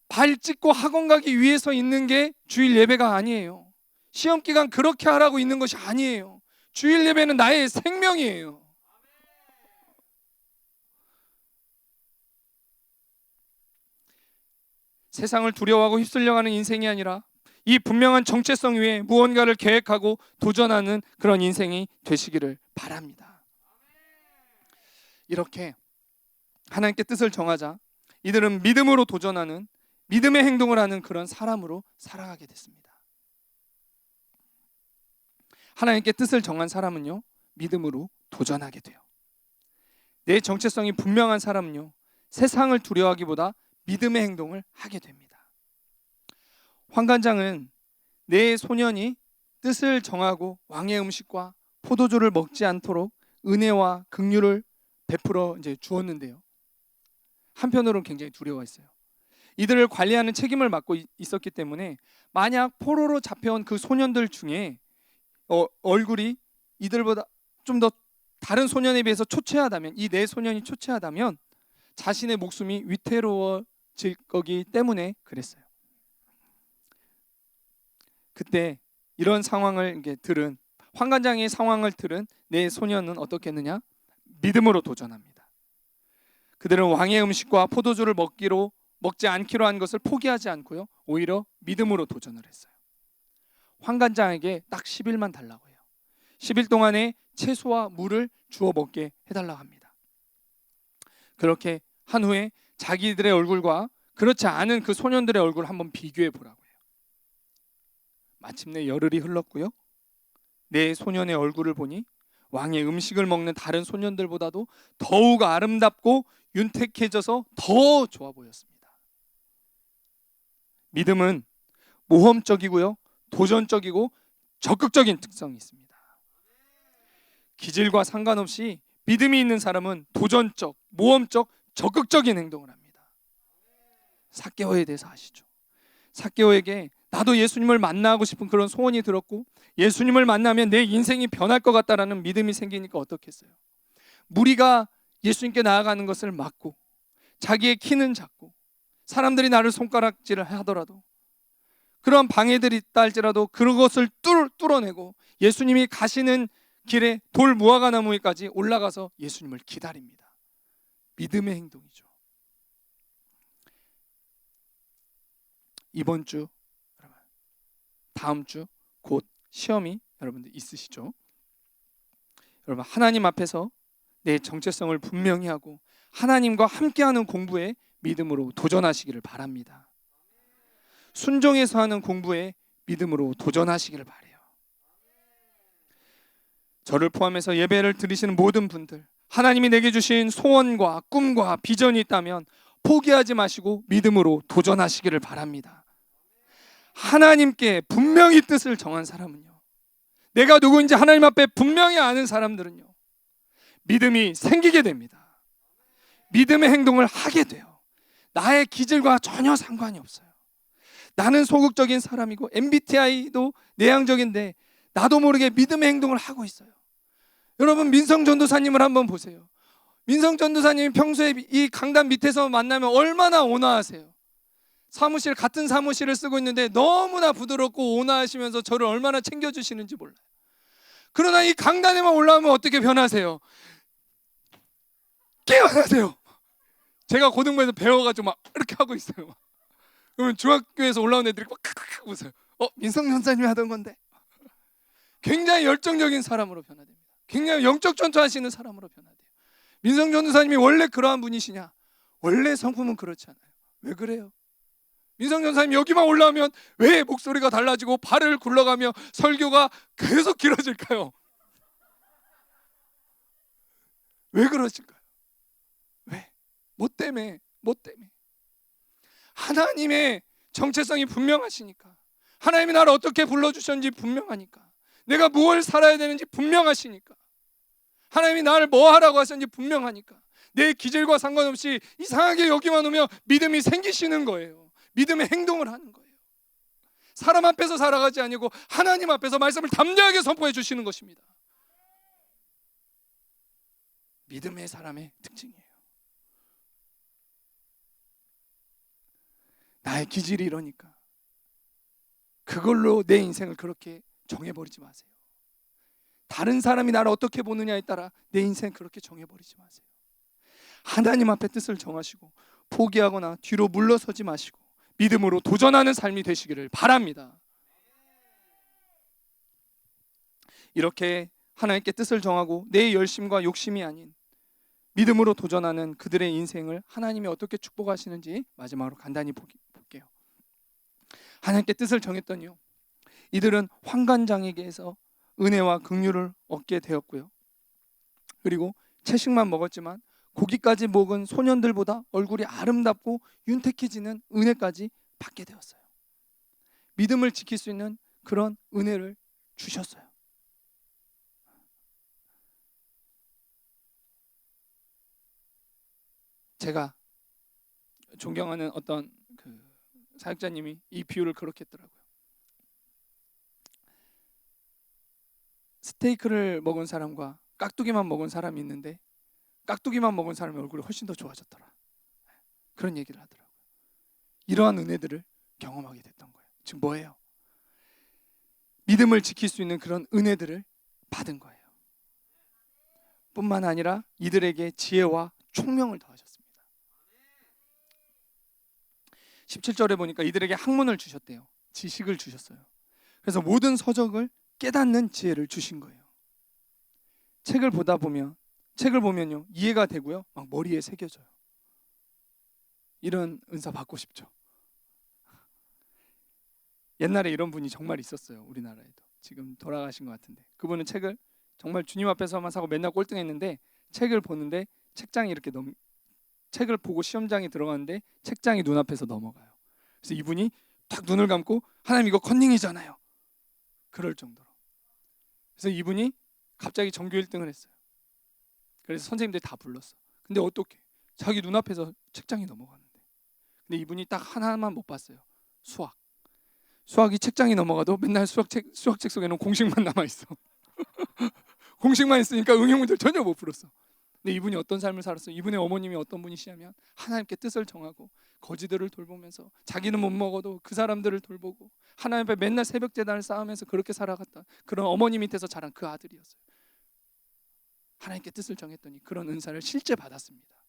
S3: 발 찢고 학원 가기 위해서 있는 게 주일 예배가 아니에요. 시험 기간 그렇게 하라고 있는 것이 아니에요. 주일 예배는 나의 생명이에요. 세상을 두려워하고 휩쓸려가는 인생이 아니라 이 분명한 정체성 위에 무언가를 계획하고 도전하는 그런 인생이 되시기를 바랍니다. 이렇게 하나님께 뜻을 정하자 이들은 믿음으로 도전하는, 믿음의 행동을 하는 그런 사람으로 살아가게 됐습니다. 하나님께 뜻을 정한 사람은요, 믿음으로 도전하게 돼요. 내 정체성이 분명한 사람은요, 세상을 두려워하기보다 믿음의 행동을 하게 됩니다. 환관장은 내 소년이 뜻을 정하고 왕의 음식과 포도주를 먹지 않도록 은혜와 긍휼을 베풀어 이제 주었는데요. 한편으로는 굉장히 두려워했어요. 이들을 관리하는 책임을 맡고 있었기 때문에 만약 포로로 잡혀온 그 소년들 중에 얼굴이 이들보다 좀 더 다른 소년에 비해서 초췌하다면, 이 네 소년이 초췌하다면 자신의 목숨이 위태로워질 거기 때문에 그랬어요. 그때 이런 상황을 이게 들은 환관장의 상황을 들은 네 소년은 어떻게 했느냐? 믿음으로 도전합니다. 그들은 왕의 음식과 포도주를 먹지 않기로 한 것을 포기하지 않고요, 오히려 믿음으로 도전을 했어요. 환관장에게 딱 10일만 달라고 해요. 10일 동안에 채소와 물을 주워 먹게 해달라고 합니다. 그렇게 한 후에 자기들의 얼굴과 그렇지 않은 그 소년들의 얼굴을 한번 비교해 보라고 해요. 마침내 열흘이 흘렀고요, 네 소년의 얼굴을 보니 왕의 음식을 먹는 다른 소년들보다도 더욱 아름답고 윤택해져서 더 좋아 보였습니다. 믿음은 모험적이고요, 도전적이고 적극적인 특성이 있습니다. 기질과 상관없이 믿음이 있는 사람은 도전적, 모험적, 적극적인 행동을 합니다. 삭개오에 대해서 아시죠? 삭개오에게 나도 예수님을 만나고 싶은 그런 소원이 들었고, 예수님을 만나면 내 인생이 변할 것 같다라는 믿음이 생기니까 어떻게 했어요? 무리가 예수님께 나아가는 것을 막고, 자기의 키는 작고, 사람들이 나를 손가락질을 하더라도, 그런 방해들이 있다 할지라도 그것을 뚫어내고 예수님이 가시는 길에 돌 무화과 나무 위까지 올라가서 예수님을 기다립니다. 믿음의 행동이죠. 이번 주, 다음 주 곧 시험이 여러분들 있으시죠? 여러분, 하나님 앞에서 내 정체성을 분명히 하고 하나님과 함께하는 공부에 믿음으로 도전하시기를 바랍니다. 순종해서 하는 공부에 믿음으로 도전하시기를 바라요. 저를 포함해서 예배를 드리시는 모든 분들, 하나님이 내게 주신 소원과 꿈과 비전이 있다면 포기하지 마시고 믿음으로 도전하시기를 바랍니다. 하나님께 분명히 뜻을 정한 사람은요, 내가 누구인지 하나님 앞에 분명히 아는 사람들은요, 믿음이 생기게 됩니다. 믿음의 행동을 하게 돼요. 나의 기질과 전혀 상관이 없어요. 나는 소극적인 사람이고 MBTI도 내향적인데 나도 모르게 믿음의 행동을 하고 있어요. 여러분, 민성 전도사님을 한번 보세요. 민성 전도사님이 평소에 이 강단 밑에서 만나면 얼마나 온화하세요. 같은 사무실을 쓰고 있는데 너무나 부드럽고 온화하시면서 저를 얼마나 챙겨주시는지 몰라요. 그러나 이 강단에만 올라오면 어떻게 변하세요? 깨어나세요. 제가 고등부에서 배워가지고 막 이렇게 하고 있어요. 그러면 중학교에서 올라온 애들이 막 크크크 웃어요. 민성 전사님이 하던 건데. 굉장히 열정적인 사람으로 변화됩니다. 굉장히 영적 전투하시는 사람으로 변화돼요. 민성 전도사님이 원래 그러한 분이시냐? 원래 성품은 그렇지 않아요. 왜 그래요? 민성 전도사님 여기만 올라오면 왜 목소리가 달라지고 발을 굴러가며 설교가 계속 길어질까요? 왜 그러실까요? 왜? 뭐 때문에? 하나님의 정체성이 분명하시니까, 하나님이 나를 어떻게 불러주셨는지 분명하니까, 내가 무엇을 살아야 되는지 분명하시니까, 하나님이 나를 뭐 하라고 하셨는지 분명하니까, 내 기질과 상관없이 이상하게 여기만 오면 믿음이 생기시는 거예요. 믿음의 행동을 하는 거예요. 사람 앞에서 살아가지 아니고 하나님 앞에서 말씀을 담대하게 선포해 주시는 것입니다. 믿음의 사람의 특징이에요. 나의 기질이 이러니까 그걸로 내 인생을 그렇게 정해버리지 마세요. 다른 사람이 나를 어떻게 보느냐에 따라 내 인생 그렇게 정해버리지 마세요. 하나님 앞에 뜻을 정하시고 포기하거나 뒤로 물러서지 마시고 믿음으로 도전하는 삶이 되시기를 바랍니다. 이렇게 하나님께 뜻을 정하고 내 열심과 욕심이 아닌 믿음으로 도전하는 그들의 인생을 하나님이 어떻게 축복하시는지 마지막으로 간단히 볼게요. 하나님께 뜻을 정했더니요, 이들은 환관장에게서 은혜와 긍휼을 얻게 되었고요, 그리고 채식만 먹었지만 고기까지 먹은 소년들보다 얼굴이 아름답고 윤택해지는 은혜까지 받게 되었어요. 믿음을 지킬 수 있는 그런 은혜를 주셨어요. 제가 존경하는 어떤 그 사역자님이 이 비유를 그렇게 했더라고요. 스테이크를 먹은 사람과 깍두기만 먹은 사람이 있는데 깍두기만 먹은 사람의 얼굴이 훨씬 더 좋아졌더라. 그런 얘기를 하더라고요. 이러한 은혜들을 경험하게 됐던 거예요. 지금 뭐예요? 믿음을 지킬 수 있는 그런 은혜들을 받은 거예요. 뿐만 아니라 이들에게 지혜와 총명을 더하셨습니다. 17절에 보니까 이들에게 학문을 주셨대요. 지식을 주셨어요. 그래서 모든 서적을 깨닫는 지혜를 주신 거예요. 책을 보면요 이해가 되고요 막 머리에 새겨져요. 이런 은사 받고 싶죠. 옛날에 이런 분이 정말 있었어요. 우리나라에도. 지금 돌아가신 것 같은데 그분은 책을 정말 주님 앞에서만 사고 맨날 꼴등했는데 책을 보는데 책장이 이렇게 책을 보고 시험장에 들어가는데 책장이 눈앞에서 넘어가요. 그래서 이분이 딱 눈을 감고 하나님 이거 컨닝이잖아요. 그럴 정도로. 그래서 이분이 갑자기 전교 1등을 했어요. 그래서 선생님들이 다 불렀어. 근데 어떻게? 자기 눈앞에서 책장이 넘어가는데. 근데 이분이 딱 하나만 못 봤어요. 수학이 책장이 넘어가도 맨날 수학책 속에는 공식만 남아있어. 공식만 있으니까 응용문제를 전혀 못 풀었어. 근데 이분이 어떤 삶을 살았어요? 이분의 어머님이 어떤 분이시냐면 하나님께 뜻을 정하고 거지들을 돌보면서 자기는 못 먹어도 그 사람들을 돌보고 하나님 앞에 맨날 새벽 제단을 쌓으면서 그렇게 살아갔다. 그런 어머니 밑에서 자란 그 아들이었어요. 하나님께 뜻을 정했더니 그런 은사를 실제 받았습니다.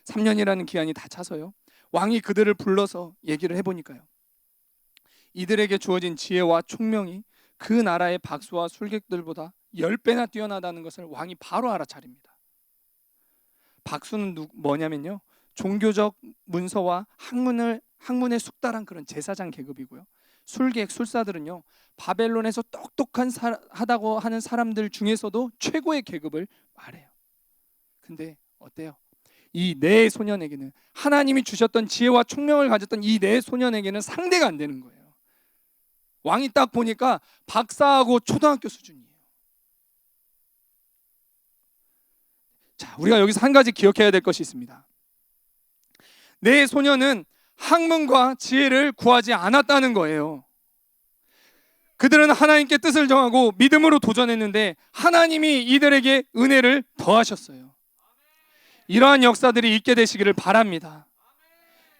S3: 3년이라는 기한이 다 차서요 왕이 그들을 불러서 얘기를 해보니까요 이들에게 주어진 지혜와 총명이 그 나라의 박수와 술객들보다 10배나 뛰어나다는 것을 왕이 바로 알아차립니다. 박수는 뭐냐면요 종교적 문서와 학문에 숙달한 그런 제사장 계급이고요 술객, 술사들은요 바벨론에서 똑똑하다고 하는 사람들 중에서도 최고의 계급을 말해요. 근데 어때요? 이 네 소년에게는 하나님이 주셨던 지혜와 총명을 가졌던 이 네 소년에게는 상대가 안 되는 거예요. 왕이 딱 보니까 박사하고 초등학교 수준이에요. 자, 우리가 여기서 한 가지 기억해야 될 것이 있습니다. 네 소년은 학문과 지혜를 구하지 않았다는 거예요. 그들은 하나님께 뜻을 정하고 믿음으로 도전했는데 하나님이 이들에게 은혜를 더하셨어요. 이러한 역사들이 있게 되시기를 바랍니다.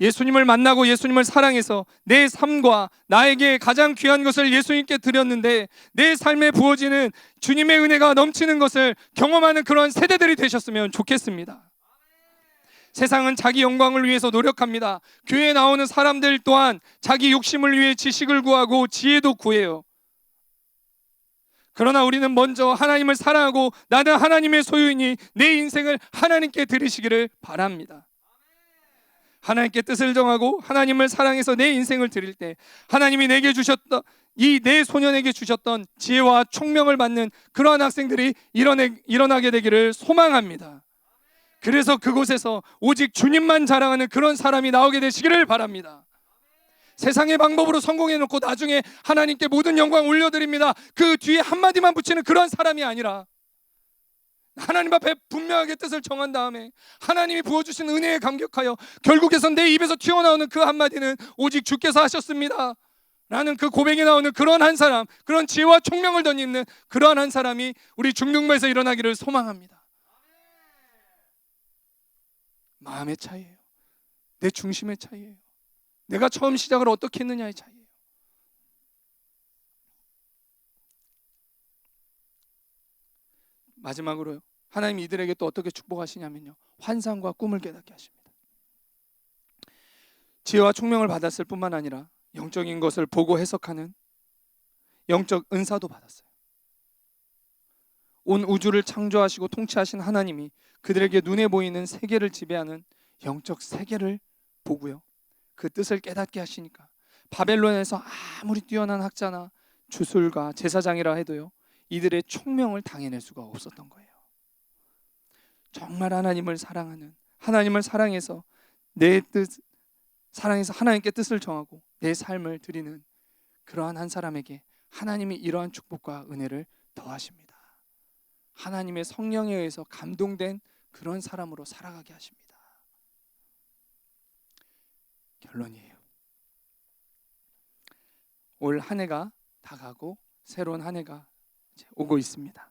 S3: 예수님을 만나고 예수님을 사랑해서 내 삶과 나에게 가장 귀한 것을 예수님께 드렸는데 내 삶에 부어지는 주님의 은혜가 넘치는 것을 경험하는 그런 세대들이 되셨으면 좋겠습니다. 세상은 자기 영광을 위해서 노력합니다. 교회에 나오는 사람들 또한 자기 욕심을 위해 지식을 구하고 지혜도 구해요. 그러나 우리는 먼저 하나님을 사랑하고 나는 하나님의 소유이니 내 인생을 하나님께 드리시기를 바랍니다. 하나님께 뜻을 정하고 하나님을 사랑해서 내 인생을 드릴 때 하나님이 내게 주셨던 이 내 소년에게 주셨던 지혜와 총명을 받는 그러한 학생들이 일어나게 되기를 소망합니다. 그래서 그곳에서 오직 주님만 자랑하는 그런 사람이 나오게 되시기를 바랍니다. 세상의 방법으로 성공해놓고 나중에 하나님께 모든 영광 올려드립니다. 그 뒤에 한마디만 붙이는 그런 사람이 아니라 하나님 앞에 분명하게 뜻을 정한 다음에 하나님이 부어주신 은혜에 감격하여 결국에선 내 입에서 튀어나오는 그 한마디는 오직 주께서 하셨습니다 라는 그 고백이 나오는 그런 한 사람, 그런 지혜와 총명을 덧입는 그러한 한 사람이 우리 중등부에서 일어나기를 소망합니다. 마음의 차이예요. 내 중심의 차이예요. 내가 처음 시작을 어떻게 했느냐의 차이예요. 마지막으로요. 하나님이 이들에게 또 어떻게 축복하시냐면요. 환상과 꿈을 깨닫게 하십니다. 지혜와 총명을 받았을 뿐만 아니라 영적인 것을 보고 해석하는 영적 은사도 받았어요. 온 우주를 창조하시고 통치하신 하나님이 그들에게 눈에 보이는 세계를 지배하는 영적 세계를 보고요. 그 뜻을 깨닫게 하시니까 바벨론에서 아무리 뛰어난 학자나 주술가, 제사장이라 해도요. 이들의 총명을 당해낼 수가 없었던 거예요. 정말 하나님을 사랑하는, 하나님을 사랑해서 사랑해서 하나님께 뜻을 정하고 내 삶을 드리는 그러한 한 사람에게 하나님이 이러한 축복과 은혜를 더하십니다. 하나님의 성령에 의해서 감동된 그런 사람으로 살아가게 하십니다. 결론이에요. 올 한 해가 다 가고 새로운 한 해가 이제 오고 있습니다.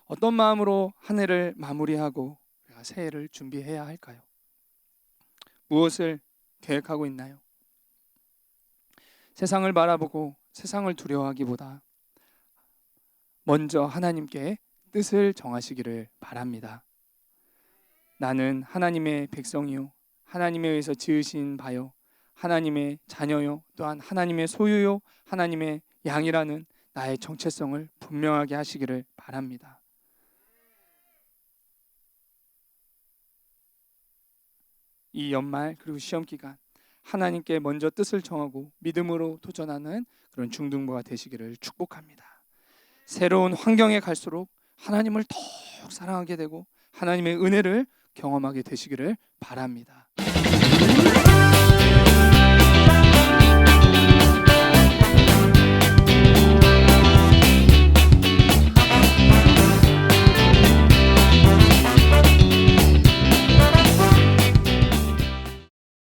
S3: 어떤 마음으로 한 해를 마무리하고 우리가 새해를 준비해야 할까요? 무엇을 계획하고 있나요? 세상을 바라보고 세상을 두려워하기보다 먼저 하나님께 뜻을 정하시기를 바랍니다. 나는 하나님의 백성이요, 하나님에 의해서 지으신 바요, 하나님의 자녀요, 또한 하나님의 소유요, 하나님의 양이라는 나의 정체성을 분명하게 하시기를 바랍니다. 이 연말 그리고 시험 기간 하나님께 먼저 뜻을 정하고 믿음으로 도전하는 그런 중등부가 되시기를 축복합니다. 새로운 환경에 갈수록 하나님을 더욱 사랑하게 되고 하나님의 은혜를 경험하게 되시기를 바랍니다.